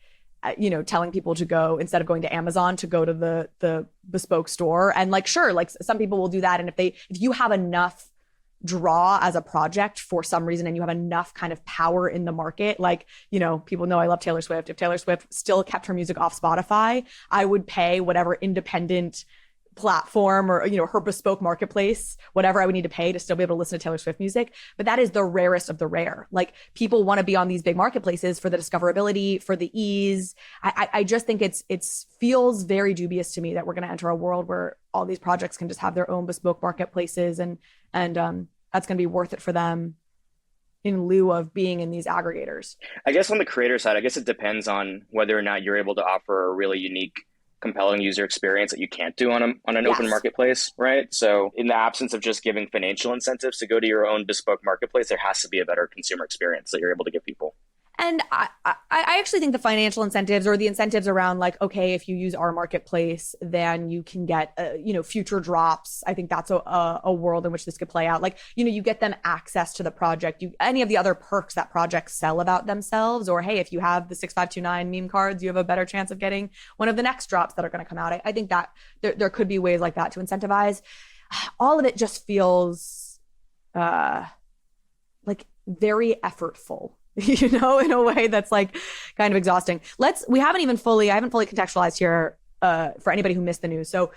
telling people to go, instead of going to Amazon, to go to the bespoke store. And like, sure, like some people will do that. And if you have enough draw as a project for some reason and you have enough kind of power in the market, like, people know I love Taylor Swift. If Taylor Swift still kept her music off Spotify, I would pay whatever independent platform or, her bespoke marketplace, whatever I would need to pay to still be able to listen to Taylor Swift music. But that is the rarest of the rare. Like people want to be on these big marketplaces for the discoverability, for the ease. I just think it's feels very dubious to me that we're going to enter a world where all these projects can just have their own bespoke marketplaces and that's going to be worth it for them in lieu of being in these aggregators. I guess on the creator side, I guess it depends on whether or not you're able to offer a really unique, compelling user experience that you can't do on an open marketplace, right? So in the absence of just giving financial incentives to go to your own bespoke marketplace, there has to be a better consumer experience that you're able to give people. And I actually think the financial incentives or the incentives around like, okay, if you use our marketplace, then you can get, future drops. I think that's a world in which this could play out. Like, you get them access to the project, any of the other perks that projects sell about themselves, or, hey, if you have the 6529 meme cards, you have a better chance of getting one of the next drops that are going to come out. I think that there could be ways like that to incentivize. All of it just feels like very effortful. In a way that's like kind of exhausting. I haven't fully contextualized here for anybody who missed the news. So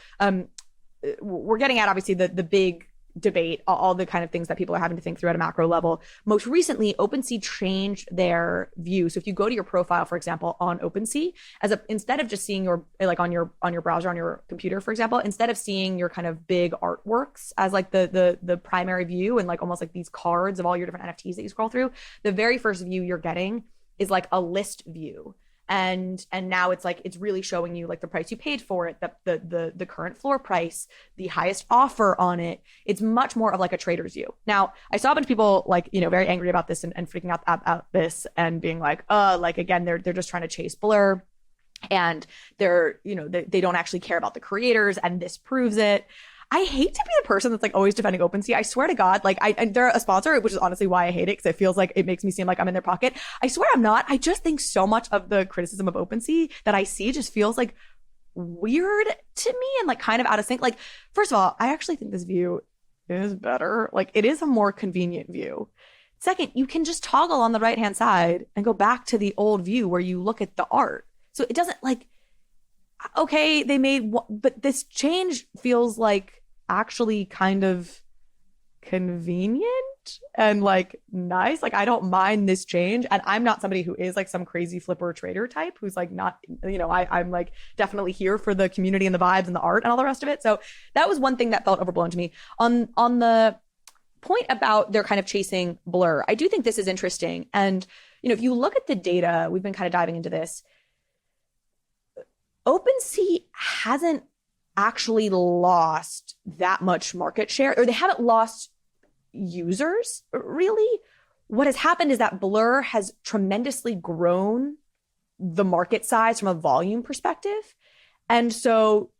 we're getting at obviously the big debate, all the kind of things that people are having to think through at a macro level. Most recently, OpenSea changed their view. So if you go to your profile, for example, on OpenSea, instead of just seeing your on your browser on your computer, for example, instead of seeing your kind of big artworks as like the primary view and like almost like these cards of all your different NFTs that you scroll through, the very first view you're getting is like a list view. And now it's like, it's really showing you like the price you paid for it, the current floor price, the highest offer on it. It's much more of like a trader's view. Now, I saw a bunch of people like, very angry about this and freaking out about this and being like, again, they're just trying to chase Blur and they're, they don't actually care about the creators and this proves it. I hate to be the person that's like always defending OpenSea. I swear to God, like they're a sponsor, which is honestly why I hate it, because it feels like it makes me seem like I'm in their pocket. I swear I'm not. I just think so much of the criticism of OpenSea that I see just feels like weird to me and like kind of out of sync. Like, first of all, I actually think this view is better. Like, it is a more convenient view. Second, you can just toggle on the right-hand side and go back to the old view where you look at the art. So it doesn't like, okay, they made, but this change feels like actually kind of convenient and like nice. Like, I don't mind this change. And I'm not somebody who is like some crazy flipper trader type who's like not, I'm like definitely here for the community and the vibes and the art and all the rest of it. So that was one thing that felt overblown to me. On the point about they're kind of chasing Blur, I do think this is interesting. And, if you look at the data, we've been kind of diving into this. OpenSea hasn't actually lost that much market share, or they haven't lost users, really. What has happened is that Blur has tremendously grown the market size from a volume perspective. And so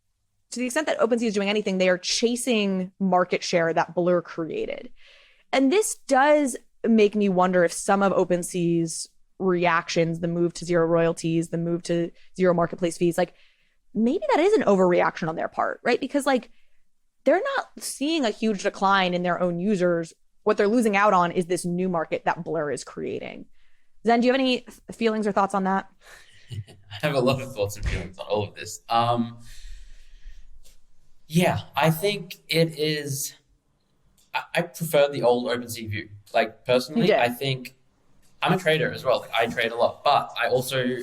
to the extent that OpenSea is doing anything, they are chasing market share that Blur created. And this does make me wonder if some of OpenSea's reactions, the move to zero royalties, the move to zero marketplace fees, like maybe that is an overreaction on their part, right? Because like they're not seeing a huge decline in their own users. What they're losing out on is this new market that Blur is creating. Zen, do you have any feelings or thoughts on that? I have a lot of thoughts and feelings on all of this. Yeah, I think it is. I prefer the old OpenSea view. Like personally, I think I'm a trader as well. Like, I trade a lot, but I also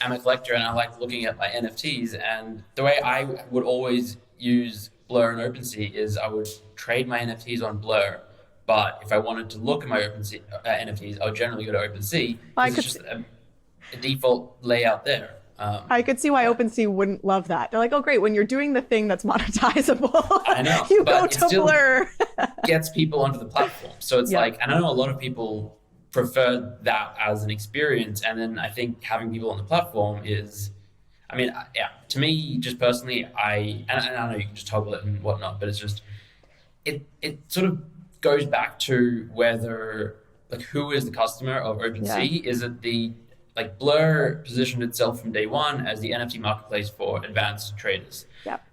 am a collector and I like looking at my NFTs. And the way I would always use Blur and OpenSea is I would trade my NFTs on Blur. But if I wanted to look at my OpenSea NFTs, I would generally go to OpenSea. It's just a default layout there. I could see why OpenSea wouldn't love that. They're like, oh, great. When you're doing the thing that's monetizable, I know, you but go it to still Blur. gets people onto the platform. So it's like, and I know a lot of people prefer that as an experience. And then I think having people on the platform is, to me, just personally, and I know you can just toggle it and whatnot, but it's just, it sort of goes back to whether, like, who is the customer of OpenSea? Is it like Blur positioned itself from day one as the NFT marketplace for advanced traders. Yep.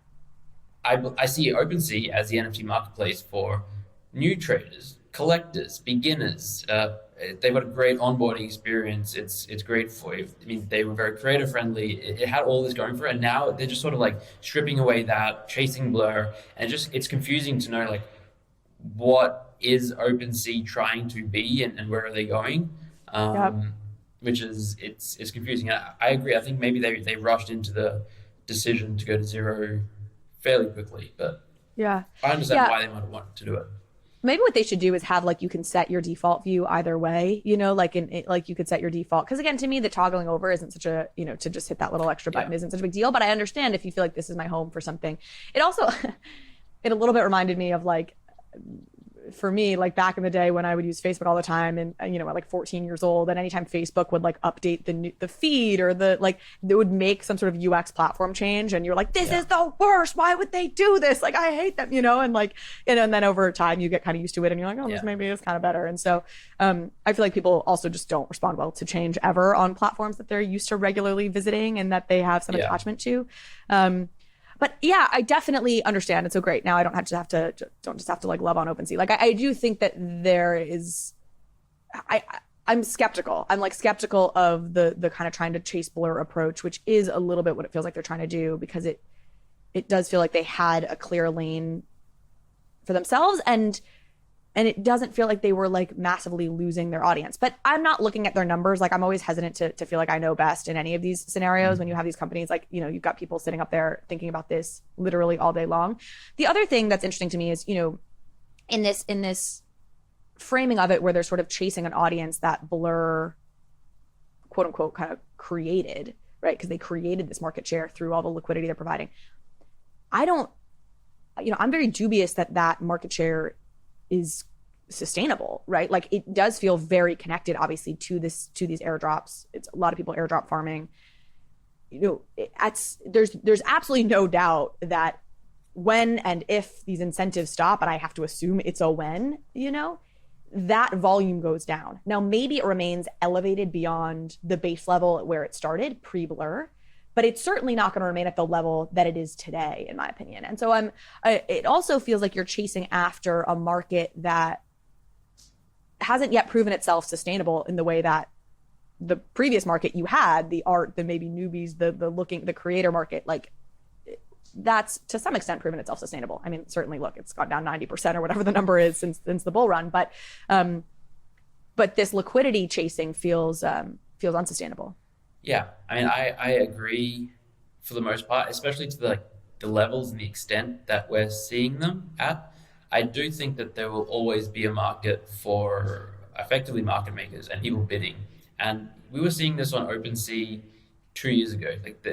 I see OpenSea as the NFT marketplace for new traders, collectors, beginners. They've got a great onboarding experience. It's great for you. They were very creator friendly. It had all this going for it. And now they're just sort of like stripping away that, chasing Blur. And it's confusing to know like what is OpenSea trying to be and where are they going? Which is, it's confusing. I agree. I think maybe they rushed into the decision to go to zero fairly quickly, but I understand why they might have wanted to do it. Maybe what they should do is have like, you can set your default view either way, like you could set your default. Cause again, to me, the toggling over isn't such a, to just hit that little extra button isn't such a big deal, but I understand if you feel like this is my home for something. It also, it a little bit reminded me of like, for me, like back in the day when I would use Facebook all the time and, at like 14 years old, and anytime Facebook would like update the feed or they would make some sort of UX platform change and you're like, this is the worst. Why would they do this? Like, I hate them, and like, and then over time you get kind of used to it and you're like, oh, this maybe is kind of better. And so I feel like people also just don't respond well to change ever on platforms that they're used to regularly visiting and that they have some attachment to. But yeah, I definitely understand. It's so great. Now I don't just have to like love on OpenSea. Like I do think that there is, I'm skeptical. I'm like skeptical of the kind of trying to chase Blur approach, which is a little bit what it feels like they're trying to do, because it does feel like they had a clear lane for themselves and it doesn't feel like they were like massively losing their audience. But I'm not looking at their numbers. Like I'm always hesitant to feel like I know best in any of these scenarios when you have these companies, like, you've got people sitting up there thinking about this literally all day long. The other thing that's interesting to me is, in this framing of it where they're sort of chasing an audience that Blur, quote unquote, kind of created, right? Because they created this market share through all the liquidity they're providing. I'm very dubious that market share is sustainable, right? Like it does feel very connected, obviously, to these airdrops. It's a lot of people airdrop farming. There's absolutely no doubt that when and if these incentives stop, and I have to assume it's a when, that volume goes down. Now, maybe it remains elevated beyond the base level where it started pre-Blur, but it's certainly not going to remain at the level that it is today, in my opinion. And so it also feels like you're chasing after a market that hasn't yet proven itself sustainable in the way that the previous market you had, the art, the maybe newbies, the creator market, like that's to some extent proven itself sustainable. I mean, certainly look, it's gone down 90% or whatever the number is since the bull run, but this liquidity chasing feels unsustainable. Yeah, I mean, I agree for the most part, especially to the levels and the extent that we're seeing them at. I do think that there will always be a market for effectively market makers and people bidding. And we were seeing this on OpenSea 2 years ago. Like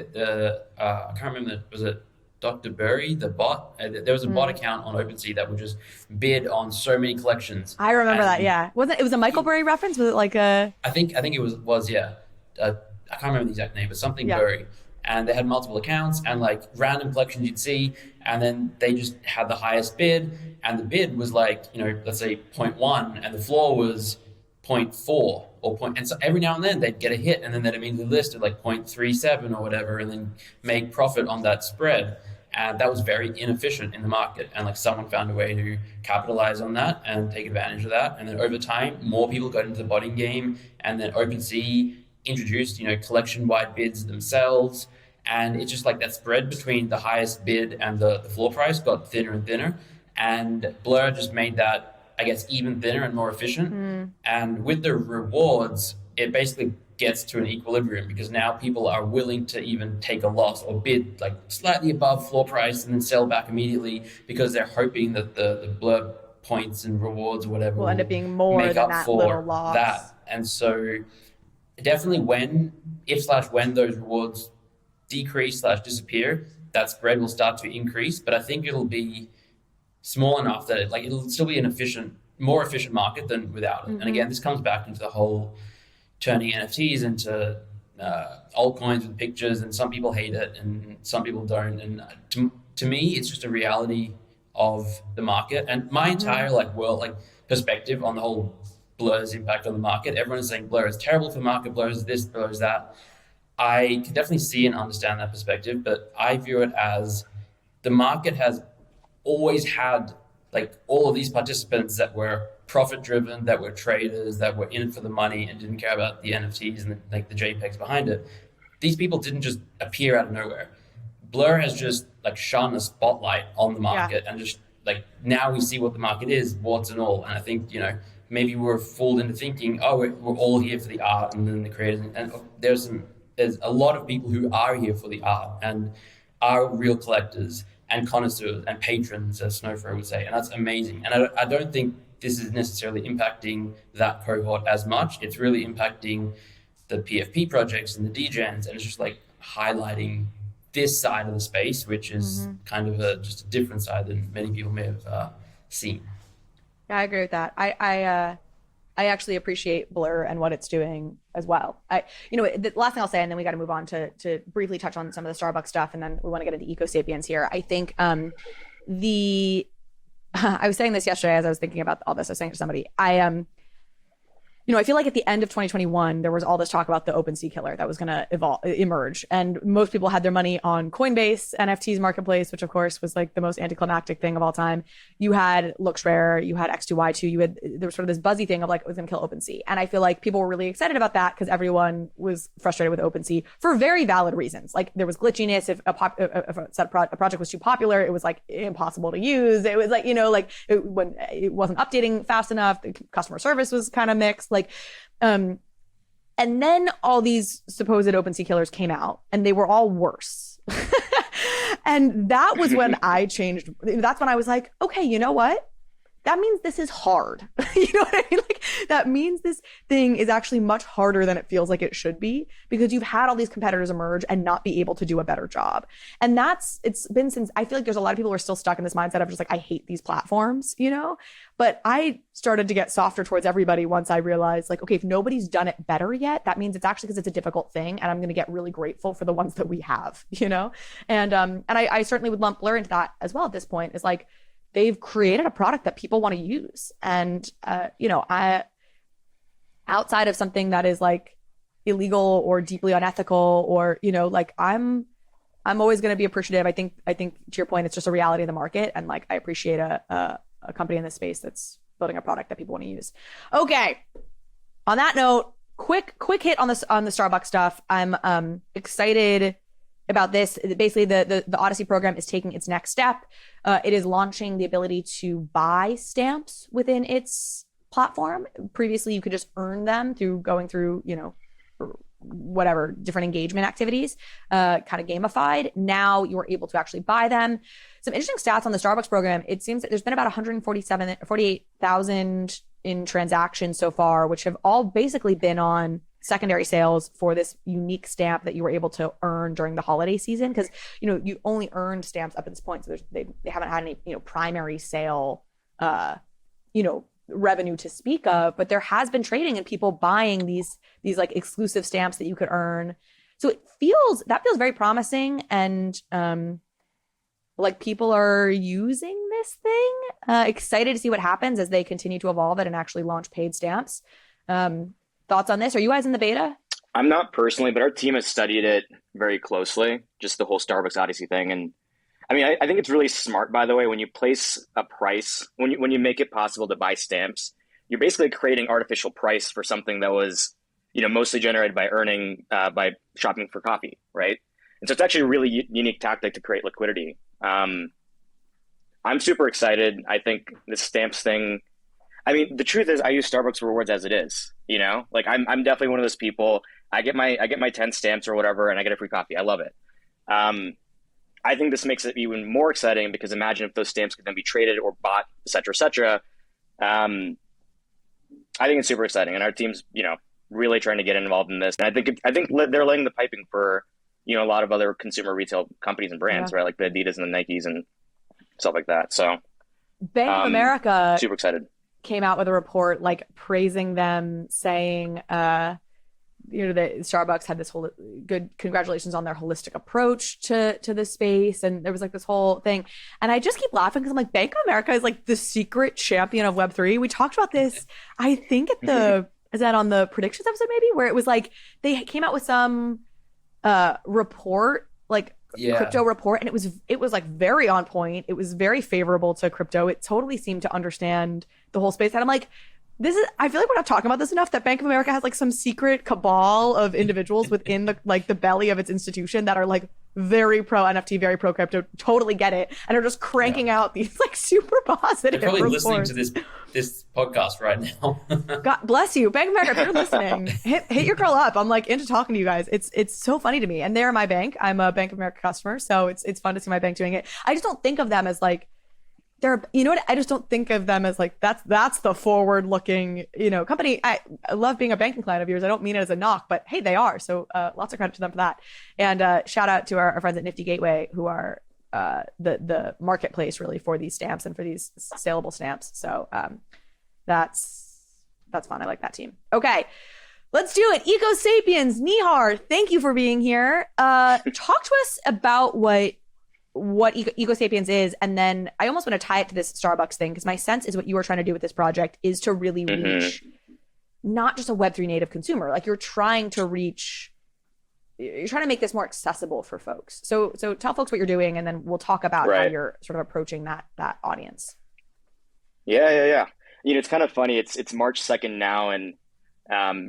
I can't remember, was it Dr. Burry, the bot? There was a bot account on OpenSea that would just bid on so many collections. I remember that, yeah. It was a Michael Burry reference? Was it like a... I think it was yeah. I can't remember the exact name, but something Burry. And they had multiple accounts and like random collections you'd see, and then they just had the highest bid, and the bid was like, let's say 0.1, and the floor was 0.4 and so every now and then they'd get a hit, and then they'd immediately list at like 0.37 or whatever, and then make profit on that spread. And that was very inefficient in the market, and like someone found a way to capitalize on that and take advantage of that. And then over time, more people got into the botting game, and then OpenSea introduced, collection-wide bids themselves. And it's just like that spread between the highest bid and the floor price got thinner and thinner. And Blur just made that, I guess, even thinner and more efficient. And with the rewards, it basically gets to an equilibrium, because now people are willing to even take a loss or bid like slightly above floor price and then sell back immediately, because they're hoping that the Blur points and rewards or whatever will end up being more than that little loss. And so definitely when those rewards decrease/disappear, that spread will start to increase. But I think it'll be small enough that it'll still be more efficient market than without it. And again, this comes back into the whole turning NFTs into altcoins with pictures, and some people hate it and some people don't. And to me, it's just a reality of the market. And my entire world perspective on the whole Blur's impact on the market. Everyone is saying Blur is terrible for the market, Blur is this, Blur is that. I can definitely see and understand that perspective, but I view it as the market has always had all of these participants that were profit driven, that were traders, that were in it for the money and didn't care about the NFTs and the JPEGs behind it. These people didn't just appear out of nowhere. Blur has just shone a spotlight on the market, and just now we see what the market is, warts and all. And I think, maybe we're fooled into thinking, we're all here for the art and then the creators. And there's a lot of people who are here for the art and are real collectors and connoisseurs and patrons, as Snowfro would say. And that's amazing. And I don't think this is necessarily impacting that cohort as much. It's really impacting the PFP projects and the degens. And it's just highlighting this side of the space, which is kind of just a different side than many people may have seen. Yeah, I agree with that. I actually appreciate Blur and what it's doing as well. The last thing I'll say, and then we got to move on to briefly touch on some of the Starbucks stuff, and then we want to get into Ecosapiens here. I think I was saying this yesterday as I was thinking about all this. I was saying to somebody, I feel like at the end of 2021, there was all this talk about the OpenSea killer that was going to emerge. And most people had their money on Coinbase, NFTs marketplace, which of course was the most anticlimactic thing of all time. You had LooksRare, you had X2Y2, there was sort of this buzzy thing of it was going to kill OpenSea. And I feel like people were really excited about that because everyone was frustrated with OpenSea for very valid reasons. There was glitchiness. If a project was too popular, it was impossible to use. It was when it wasn't updating fast enough, the customer service was kind of mixed. And then all these supposed OpenSea killers came out, and they were all worse. And that was when I changed. That's when I was like, okay, you know what? that means this is hard. You know what I mean? Like, that means this thing is actually much harder than it feels like it should be, because you've had all these competitors emerge and not be able to do a better job. And it's been since, I feel like there's a lot of people who are still stuck in this mindset of just like, I hate these platforms, you know? But I started to get softer towards everybody once I realized, like, okay, if nobody's done it better yet, that means it's actually because it's a difficult thing, and I'm going to get really grateful for the ones that we have, you know? And I certainly would lump Blur into that as well at this point, is like, they've created a product that people want to use. And, you know, outside of something that is like illegal or deeply unethical, or, you know, like I'm always going to be appreciative. I think to your point, it's just a reality of the market. And like, I appreciate a company in this space that's building a product that people want to use. Okay. On that note, quick hit on the Starbucks stuff. I'm excited about this. Basically, the Odyssey program is taking its next step. It is launching the ability to buy stamps within its platform. Previously, you could just earn them through going through, you know, whatever different engagement activities, kind of gamified. Now you're able to actually buy them. Some interesting stats on the Starbucks program. It seems that there's been about 48,000 in transactions so far, which have all basically been on secondary sales for this unique stamp that you were able to earn during the holiday season. Because, you know, you only earned stamps up at this point, so they haven't had any, you know, primary sale, you know, revenue to speak of. But there has been trading and people buying these like exclusive stamps that you could earn. So that feels very promising, and like people are using this thing. Excited to see what happens as they continue to evolve it and actually launch paid stamps. Thoughts on this? Are you guys in the beta? I'm not personally, but our team has studied it very closely, just the whole Starbucks Odyssey thing. And I mean, I think it's really smart, by the way, when you place a price, when you make it possible to buy stamps, you're basically creating artificial price for something that was, you know, mostly generated by earning, by shopping for coffee, right? And so it's actually a really unique tactic to create liquidity. I'm super excited. I think the stamps thing, I mean, the truth is I use Starbucks rewards as it is, you know, like I'm definitely one of those people. I get my 10 stamps or whatever, and I get a free coffee. I love it. I think this makes it even more exciting, because imagine if those stamps could then be traded or bought, et cetera, et cetera. I think it's super exciting, and our team's, you know, really trying to get involved in this. And I think they're laying the piping for, you know, a lot of other consumer retail companies and brands, right? Like the Adidas and the Nikes and stuff like that. So Bank of America super excited. Came out with a report like praising them, saying, you know, that Starbucks had this whole good congratulations on their holistic approach to the space. And there was like this whole thing. And I just keep laughing because I'm like, Bank of America is like the secret champion of Web3. We talked about this, I think is that on the predictions episode maybe, where it was like, they came out with some report, like crypto report, and it was like very on point. It was very favorable to crypto. It totally seemed to understand the whole space. And I'm like, I feel like we're not talking about this enough, that Bank of America has like some secret cabal of individuals within the belly of its institution that are like very pro NFT, very pro crypto, totally get it, and are just cranking out these like super positive They're probably reports. listening to this podcast right now. God bless you, Bank of America, if you're listening, hit your girl up. I'm like into talking to you guys. It's so funny to me, and they're my bank. I'm a Bank of America customer, so it's fun to see my bank doing it. I just don't think of them as like you know what? I just don't think of them as like that's the forward looking, you know, company. I love being a banking client of yours. I don't mean it as a knock, but hey, they are. So lots of credit to them for that. And shout out to our friends at Nifty Gateway, who are the marketplace really for these stamps and for these saleable stamps. So that's fun. I like that team. Okay, let's do it. Ecosapiens, Nihar, thank you for being here. Talk to us about what Ecosapiens is, and then I almost want to tie it to this Starbucks thing, because my sense is what you are trying to do with this project is to really reach not just a Web3 native consumer. Like you're trying to make this more accessible for folks. So tell folks what you're doing, and then we'll talk about how you're sort of approaching that audience. Yeah. You know, it's kind of funny. It's March 2nd now, and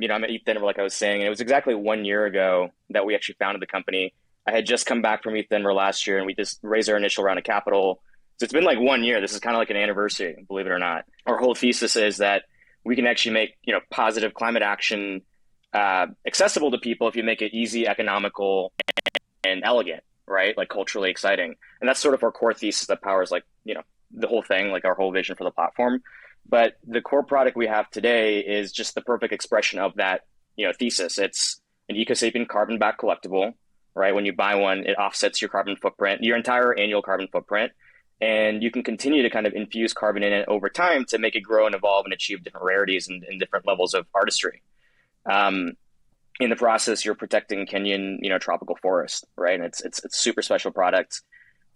you know, I'm at ETH Denver, like I was saying, and it was exactly 1 year ago that we actually founded the company. I had just come back from ETH Denver last year, and we just raised our initial round of capital. So it's been like 1 year. This is kind of like an anniversary, believe it or not. Our whole thesis is that we can actually make, you know, positive climate action accessible to people if you make it easy, economical, and elegant, right? Like culturally exciting. And that's sort of our core thesis that powers, like, you know, the whole thing, like our whole vision for the platform. But the core product we have today is just the perfect expression of that, thesis. It's an Ecosapien carbon back collectible, right? When you buy one, it offsets your carbon footprint, your entire annual carbon footprint. And you can continue to kind of infuse carbon in it over time to make it grow and evolve and achieve different rarities and different levels of artistry. In the process, you're protecting Kenyan, tropical forest, right? And it's a super special product.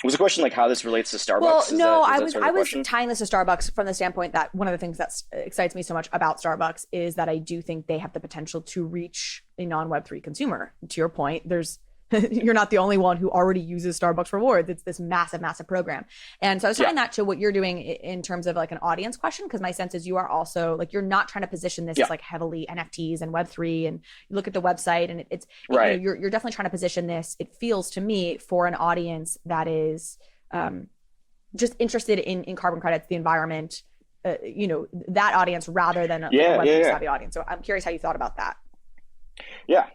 Was the question like how this relates to Starbucks? Well, no, I was tying this to Starbucks from the standpoint that one of the things that excites me so much about Starbucks is that I do think they have the potential to reach a non-Web3 consumer. To your point, you're not the only one who already uses Starbucks rewards. It's this massive, massive program. And so I was tying that to what you're doing in terms of like an audience question, because my sense is you are also like, you're not trying to position this as like heavily NFTs and Web3, and you look at the website and it's right. You're definitely trying to position this, it feels to me, for an audience that is just interested in carbon credits, the environment, that audience rather than a Web3 savvy audience. So I'm curious how you thought about that. Yeah.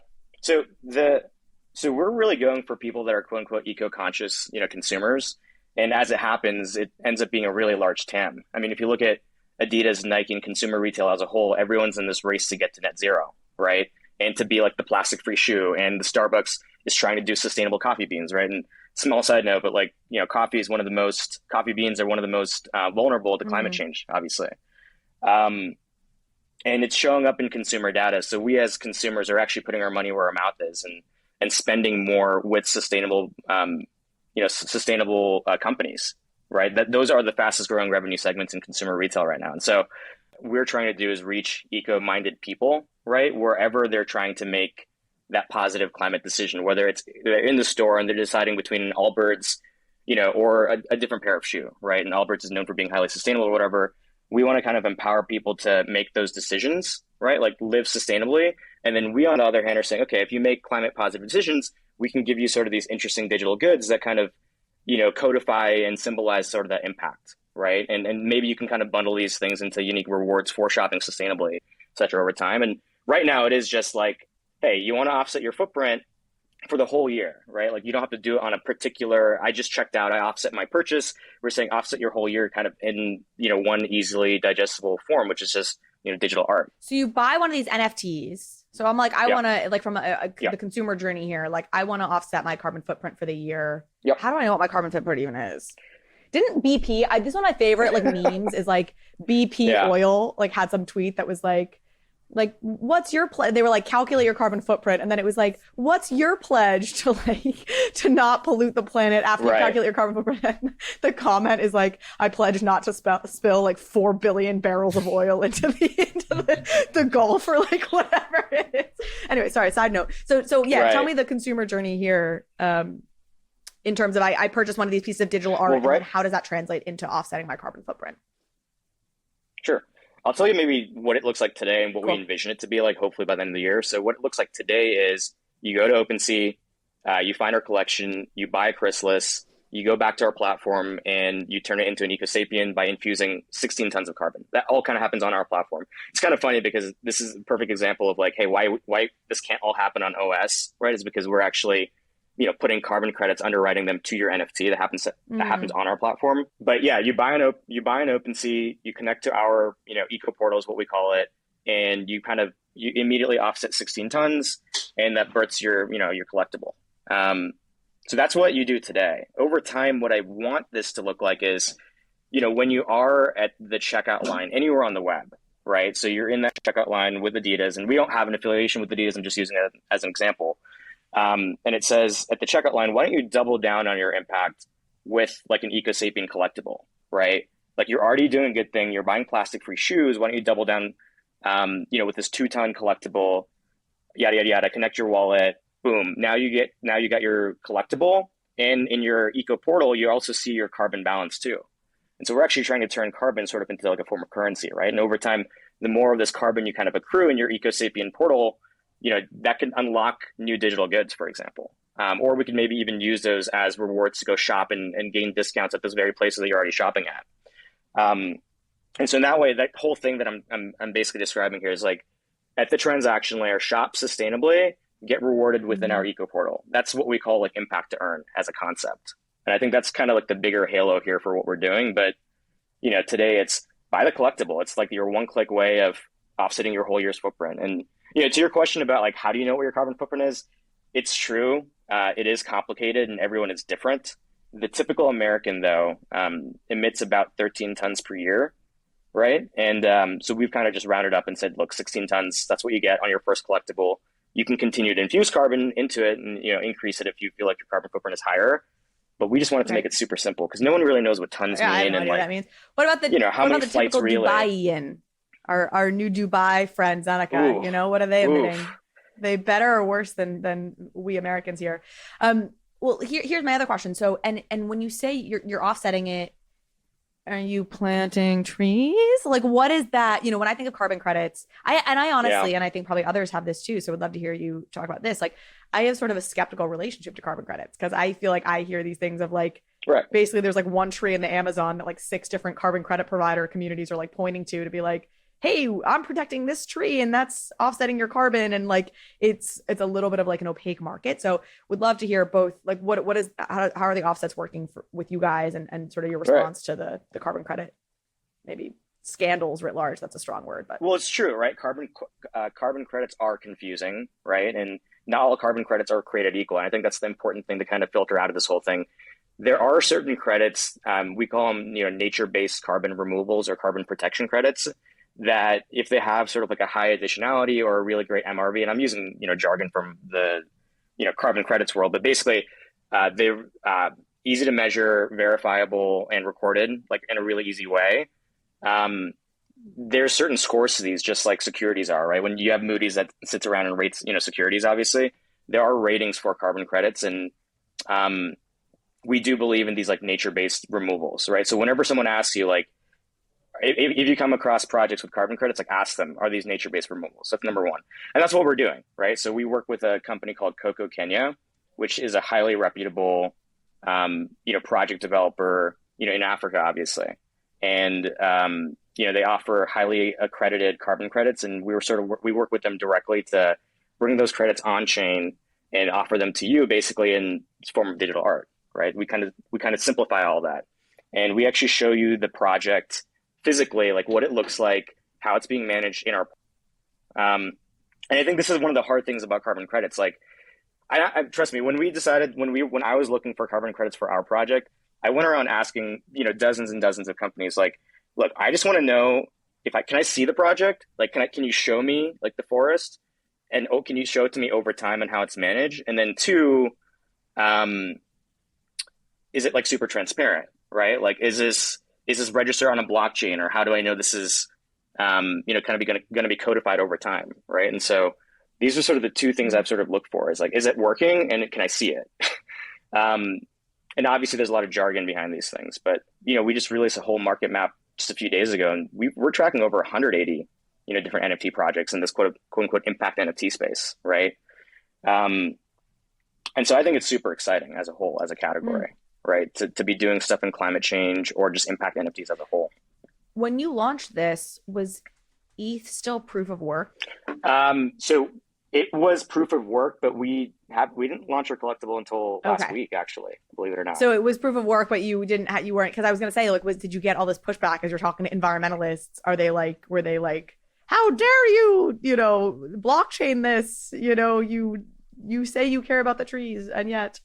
So we're really going for people that are quote unquote eco-conscious, consumers. And as it happens, it ends up being a really large TAM. I mean, if you look at Adidas, Nike, and consumer retail as a whole, everyone's in this race to get to net zero, right? And to be like the plastic-free shoe. And the Starbucks is trying to do sustainable coffee beans, right? And small side note, but coffee beans are one of the most vulnerable to climate change, obviously. And it's showing up in consumer data. So we as consumers are actually putting our money where our mouth is and spending more with sustainable companies, right? Those are the fastest growing revenue segments in consumer retail right now. And so what we're trying to do is reach eco-minded people, right? Wherever they're trying to make that positive climate decision, whether they're in the store and they're deciding between an Allbirds, or a different pair of shoe, right? And Allbirds is known for being highly sustainable or whatever. We want to kind of empower people to make those decisions, right? Like live sustainably. And then we, on the other hand, are saying, okay, if you make climate positive decisions, we can give you sort of these interesting digital goods that kind of, codify and symbolize sort of that impact, right? And maybe you can kind of bundle these things into unique rewards for shopping sustainably, et cetera, over time. And right now it is just like, hey, you want to offset your footprint for the whole year, right? Like you don't have to do it on a particular, I just checked out, I offset my purchase. We're saying offset your whole year kind of in, one easily digestible form, which is just, digital art. So you buy one of these NFTs. So I'm like, I want to, like from the consumer journey here, like I want to offset my carbon footprint for the year. Yep. How do I know what my carbon footprint even is? Didn't BP, this is one of my favorite like memes is like BP oil, like had some tweet that was like, what's your pledge? They were like, calculate your carbon footprint. And then it was like, what's your pledge to not pollute the planet after you calculate your carbon footprint? And the comment is like, I pledge not to spill like 4 billion barrels of oil into the Gulf or like whatever it is. Anyway, sorry, side note. So tell me the consumer journey here in terms of I purchased one of these pieces of digital art, and then how does that translate into offsetting my carbon footprint? Sure. I'll tell you maybe what it looks like today and what we envision it to be like, hopefully by the end of the year. So what it looks like today is you go to OpenSea, you find our collection, you buy a chrysalis, you go back to our platform and you turn it into an Ecosapien by infusing 16 tons of carbon. That all kind of happens on our platform. It's kind of funny because this is a perfect example of like, hey, why this can't all happen on OS, right? Is because we're actually putting carbon credits, underwriting them to your NFT that happens on our platform. But yeah, you buy an OpenSea, you connect to our, eco portal is what we call it. And you immediately offset 16 tons and that births your collectible. So that's what you do today. Over time, what I want this to look like is, when you are at the checkout line anywhere on the web, right? So you're in that checkout line with Adidas, and we don't have an affiliation with Adidas. I'm just using it as an example. And it says at the checkout line, why don't you double down on your impact with like an Ecosapien collectible, right? Like you're already doing a good thing. You're buying plastic-free shoes. Why don't you double down, with this 2-ton collectible, yada, yada, yada, connect your wallet, boom. Now you got your collectible, and in your eco portal, you also see your carbon balance too. And so we're actually trying to turn carbon sort of into like a form of currency, right? And over time, the more of this carbon you kind of accrue in your Ecosapien portal, that can unlock new digital goods, for example. Or we could maybe even use those as rewards to go shop and gain discounts at those very places that you're already shopping at. And so in that way, that whole thing that I'm basically describing here is like at the transaction layer, shop sustainably, get rewarded within our eco portal. That's what we call like impact to earn as a concept. And I think that's kind of like the bigger halo here for what we're doing. But today it's buy the collectible. It's like your one click way of offsetting your whole year's footprint. And, to your question about like, how do you know what your carbon footprint is? It's true. It is complicated and everyone is different. The typical American, though, emits about 13 tons per year, right? And so we've kind of just rounded up and said, look, 16 tons, that's what you get on your first collectible. You can continue to infuse carbon into it and increase it if you feel like your carbon footprint is higher. But we just wanted to make it super simple because no one really knows what tons mean. I have no idea what that means. What about the how many flights relay? Dubai-ian? Our new Dubai friend Zeneca, what are they emitting? They better or worse than we Americans here? Well, here's my other question. So, and when you say you're offsetting it, are you planting trees? Like, what is that? When I think of carbon credits, I honestly, and I think probably others have this too. So would love to hear you talk about this. Like, I have sort of a skeptical relationship to carbon credits because I feel like I hear these things of like, basically there's like one tree in the Amazon that like 6 different carbon credit provider communities are like pointing to be like, hey, I'm protecting this tree and that's offsetting your carbon. And like, it's a little bit of like an opaque market. So would love to hear both, like how are the offsets working with you guys and sort of your response to the carbon credit, maybe scandals writ large. That's a strong word, but. Well, it's true, right? Carbon credits are confusing, right? And not all carbon credits are created equal. And I think that's the important thing to kind of filter out of this whole thing. There are certain credits, we call them, nature-based carbon removals or carbon protection credits, that if they have sort of like a high additionality or a really great MRV, and I'm using, jargon from the, carbon credits world, but basically they're easy to measure, verifiable, and recorded like in a really easy way. There's certain scores to these, just like securities are, right? When you have Moody's that sits around and rates, securities, obviously, there are ratings for carbon credits. And we do believe in these like nature-based removals, right? So whenever someone asks you like, if you come across projects with carbon credits, like ask them, are these nature-based removals? That's number one. And that's what we're doing, right? So we work with a company called Coco Kenya, which is a highly reputable, project developer, in Africa, obviously. And, they offer highly accredited carbon credits. And we work with them directly to bring those credits on chain and offer them to you basically in form of digital art, right? We kind of simplify all that. And we actually show you the project physically, like what it looks like, how it's being managed in our, and I think this is one of the hard things about carbon credits. Like, I trust me, when I was looking for carbon credits for our project, I went around asking, dozens and dozens of companies, like, look, I just want to know can I see the project? Like, can you show me like the forest? And can you show it to me over time and how it's managed? And then 2, is it like super transparent, right? Like, is this registered on a blockchain, or how do I know this is, kind of going to be codified over time, right? And so these are sort of the 2 things I've sort of looked for: is like, is it working, and can I see it? And obviously, there's a lot of jargon behind these things, but we just released a whole market map just a few days ago, and we're tracking over 180, different NFT projects in this quote unquote impact NFT space, right? And so I think it's super exciting as a whole, as a category. Right, to be doing stuff in climate change or just impact NFTs as a whole. When you launched this, was ETH still proof of work? So it was proof of work, but we didn't launch our collectible until last week, actually, believe it or not. So it was proof of work, but you weren't, because I was going to say, like, did you get all this pushback as you're talking to environmentalists? Were they like, how dare you, blockchain this, you say you care about the trees and yet.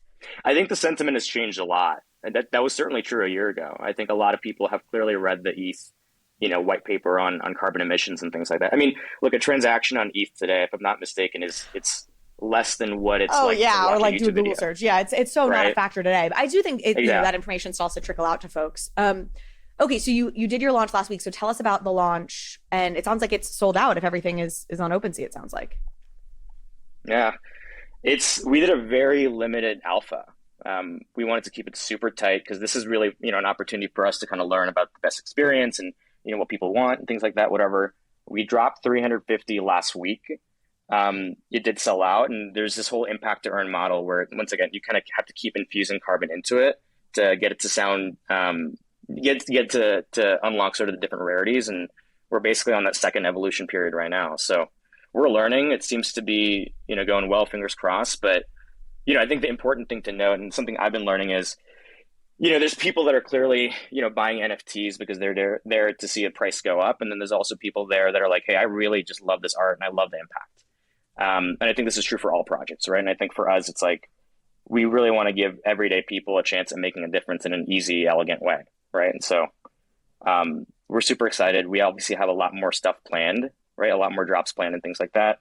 I think the sentiment has changed a lot. And that was certainly true a year ago. I think a lot of people have clearly read the ETH, white paper on carbon emissions and things like that. I mean, look, a transaction on ETH today, if I'm not mistaken, it's less than what it's like. Oh yeah, or like do a Google search. Yeah, it's so not a factor today. But I do think that information still has to trickle out to folks. Okay, so you did your launch last week. So tell us about the launch. And it sounds like it's sold out if everything is on OpenSea, it sounds like. Yeah. We did a very limited alpha. We wanted to keep it super tight because this is really, an opportunity for us to kind of learn about the best experience and, what people want and things like that, whatever. We dropped 350 last week. It did sell out, and there's this whole impact to earn model where, once again, you kind of have to keep infusing carbon into it to get it to sound, get to unlock sort of the different rarities. And we're basically on that second evolution period right now. So we're learning. It seems to be, going well, fingers crossed. But, I think the important thing to note, and something I've been learning is, there's people that are clearly, buying NFTs because they're there to see a price go up. And then there's also people there that are like, hey, I really just love this art and I love the impact. And I think this is true for all projects, right? And I think for us, it's like, we really want to give everyday people a chance at making a difference in an easy, elegant way, right? And so we're super excited. We obviously have a lot more stuff planned, right? A lot more drops planned and things like that.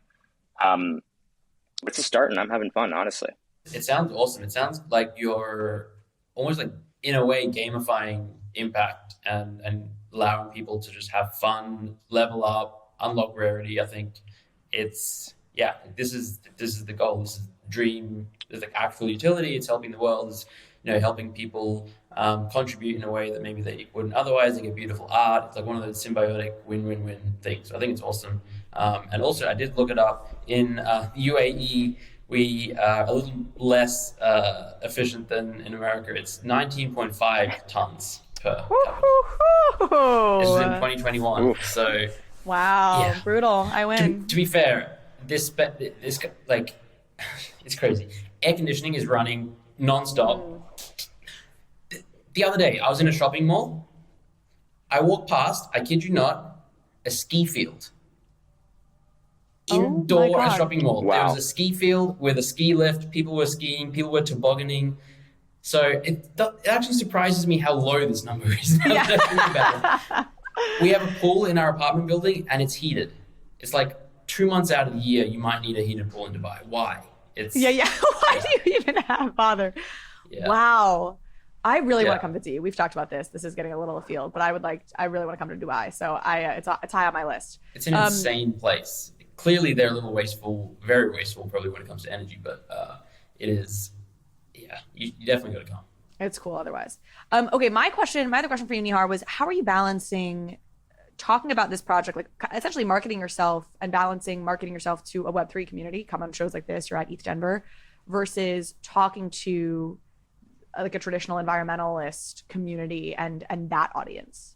It's a start and I'm having fun, honestly. It sounds awesome. It sounds like you're almost like, in a way, gamifying impact and allowing people to just have fun, level up, unlock rarity. I think this is the goal. This is the dream. There's like actual utility. It's helping the world. It's, helping people contribute in a way that maybe they wouldn't otherwise. They get beautiful art. It's like one of those symbiotic win-win-win things. So I think it's awesome. And also, I did look it up. In the UAE, we are a little less efficient than in America. It's 19.5 tons per capita. This is in 2021. Oof. So wow, yeah. Brutal. I win. To be fair, this like it's crazy. Air conditioning is running nonstop. The other day, I was in a shopping mall. I walked past, I kid you not, a ski field. Indoor at a shopping mall. Wow. There was a ski field with a ski lift. People were skiing. People were tobogganing. So it actually surprises me how low this number is. Yeah. We have a pool in our apartment building, and it's heated. It's like 2 months out of the year, you might need a heated pool in Dubai. Why? Why do you even bother? Yeah. Wow. I really want to come to D. We've talked about this. This is getting a little afield, but I really want to come to Dubai. So it's high on my list. It's an insane place. Clearly, they're a little wasteful, very wasteful, probably when it comes to energy. But it is, you definitely got to come. It's cool otherwise. Okay, my other question for you, Nihar, was how are you balancing talking about this project, like essentially marketing yourself and balancing marketing yourself to a Web3 community, come on shows like this, you're at ETH Denver, versus talking to like a traditional environmentalist community and that audience?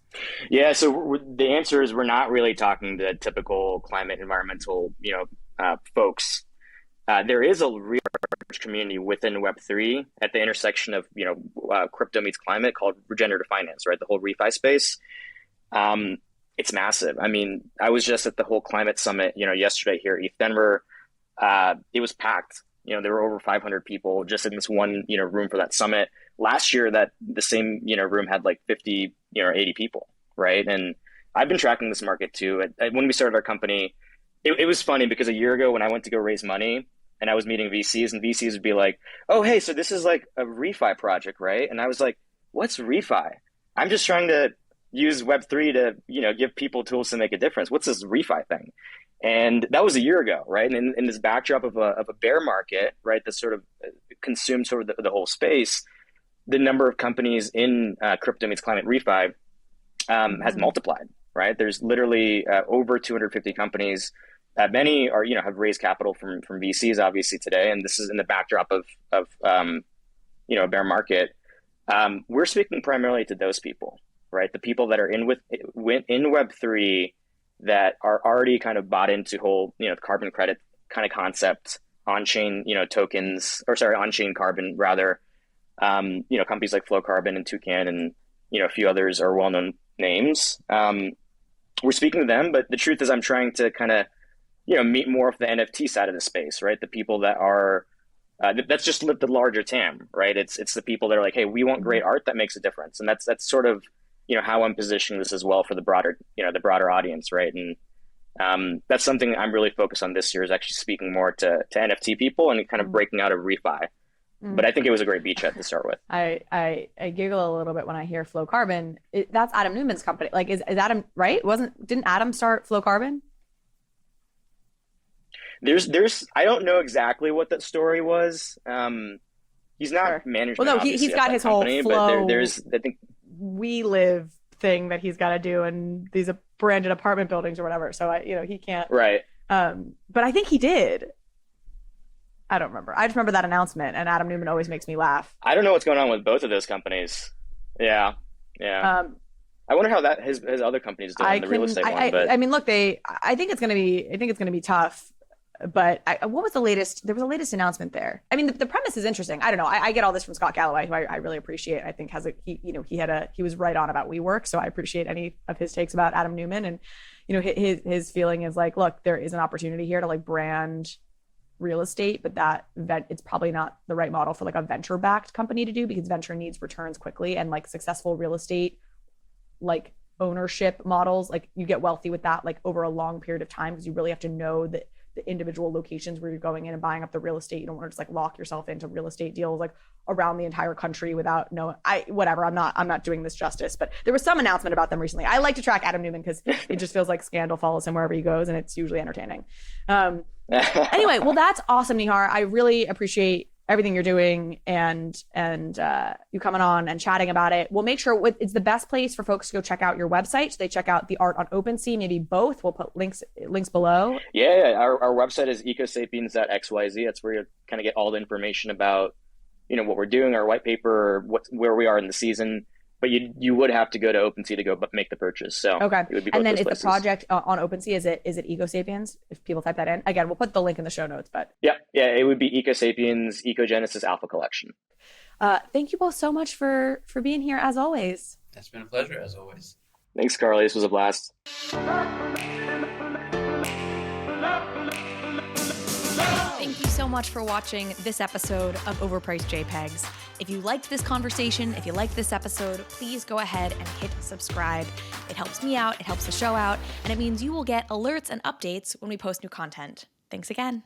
Yeah, so the answer is we're not really talking to typical climate environmental, folks. There is a real community within Web3 at the intersection of, crypto meets climate called regenerative finance, right? The whole refi space. It's massive. I mean, I was just at the whole climate summit, yesterday here at ETH Denver. It was packed. There were over 500 people just in this one, room for that summit. Last year, the same, room had like 50, or 80 people, right? And I've been tracking this market too. When we started our company, it was funny because a year ago when I went to go raise money and I was meeting VCs, and VCs would be like, oh, hey, so this is like a refi project, right? And I was like, what's refi? I'm just trying to use Web3 to, give people tools to make a difference. What's this refi thing? And that was a year ago, right? And in this backdrop of a bear market, right, that sort of consumed sort of the whole space, the number of companies in crypto meets climate refi has multiplied, right? There's literally over 250 companies. Many are, have raised capital from VCs, obviously, today. And this is in the backdrop of a bear market. We're speaking primarily to those people, right? The people that are in Web3 that are already kind of bought into whole, carbon credit kind of concept, on-chain, tokens, on-chain carbon rather. Companies like Flow Carbon and Toucan and, a few others are well-known names. We're speaking to them, but the truth is I'm trying to kind of, meet more of the NFT side of the space, right? The people that are, that's just the larger TAM, right? It's the people that are like, hey, we want great art that makes a difference. And that's sort of, how I'm positioning this as well for the broader audience, right? And that's something I'm really focused on this year, is actually speaking more to NFT people and kind of breaking out of refi. But I think it was a great beachhead to start with. I giggle a little bit when I hear Flow Carbon. That's Adam Newman's company. Like, is Adam right? Didn't Adam start Flow Carbon? There's I don't know exactly what that story was. He's not management. Well, no, he's got his company, whole Flow. But there's I think We Live thing that he's got to do, and these branded apartment buildings or whatever. So he can't. Right. But I think he did. I don't remember. I just remember that announcement, and Adam Newman always makes me laugh. I don't know what's going on with both of those companies. Yeah. I wonder how that his other companies doing the real estate one. But I mean, look, I think it's gonna be tough. what was the latest? There was a latest announcement there. I mean, the premise is interesting. I don't know. I get all this from Scott Galloway, who I really appreciate. I think he was right on about WeWork, so I appreciate any of his takes about Adam Neumann. And his feeling is like, look, there is an opportunity here to like brand real estate, but it's probably not the right model for like a venture-backed company to do, because venture needs returns quickly, and like successful real estate like ownership models, like you get wealthy with that like over a long period of time, because you really have to know that the individual locations where you're going in and buying up the real estate. You don't want to just like lock yourself into real estate deals like around the entire country without whatever. I'm not doing this justice, but there was some announcement about them recently. I like to track Adam Neumann because it just feels like scandal follows him wherever he goes, and it's usually entertaining. Anyway, well, that's awesome, Nihar. I really appreciate everything you're doing and you coming on and chatting about it. We'll make sure it's the best place for folks to go check out your website. So they check out the art on OpenSea, maybe both. We'll put links below. Yeah. Our website is ecosapiens.xyz. That's where you kind of get all the information about, what we're doing, our white paper, where we are in the season. But you would have to go to OpenSea to go make the purchase. So okay. It would be and then is places. The project on OpenSea, is it Ecosapiens? If people type that in, again, we'll put the link in the show notes. But yeah, it would be Ecosapiens Ecogenesis Alpha Collection. Thank you both so much for being here as always. It's been a pleasure as always. Thanks, Carly. This was a blast. Thank you so much for watching this episode of Overpriced JPEGs. If you liked this conversation, if you liked this episode, please go ahead and hit subscribe. It helps me out, it helps the show out, and it means you will get alerts and updates when we post new content. Thanks again.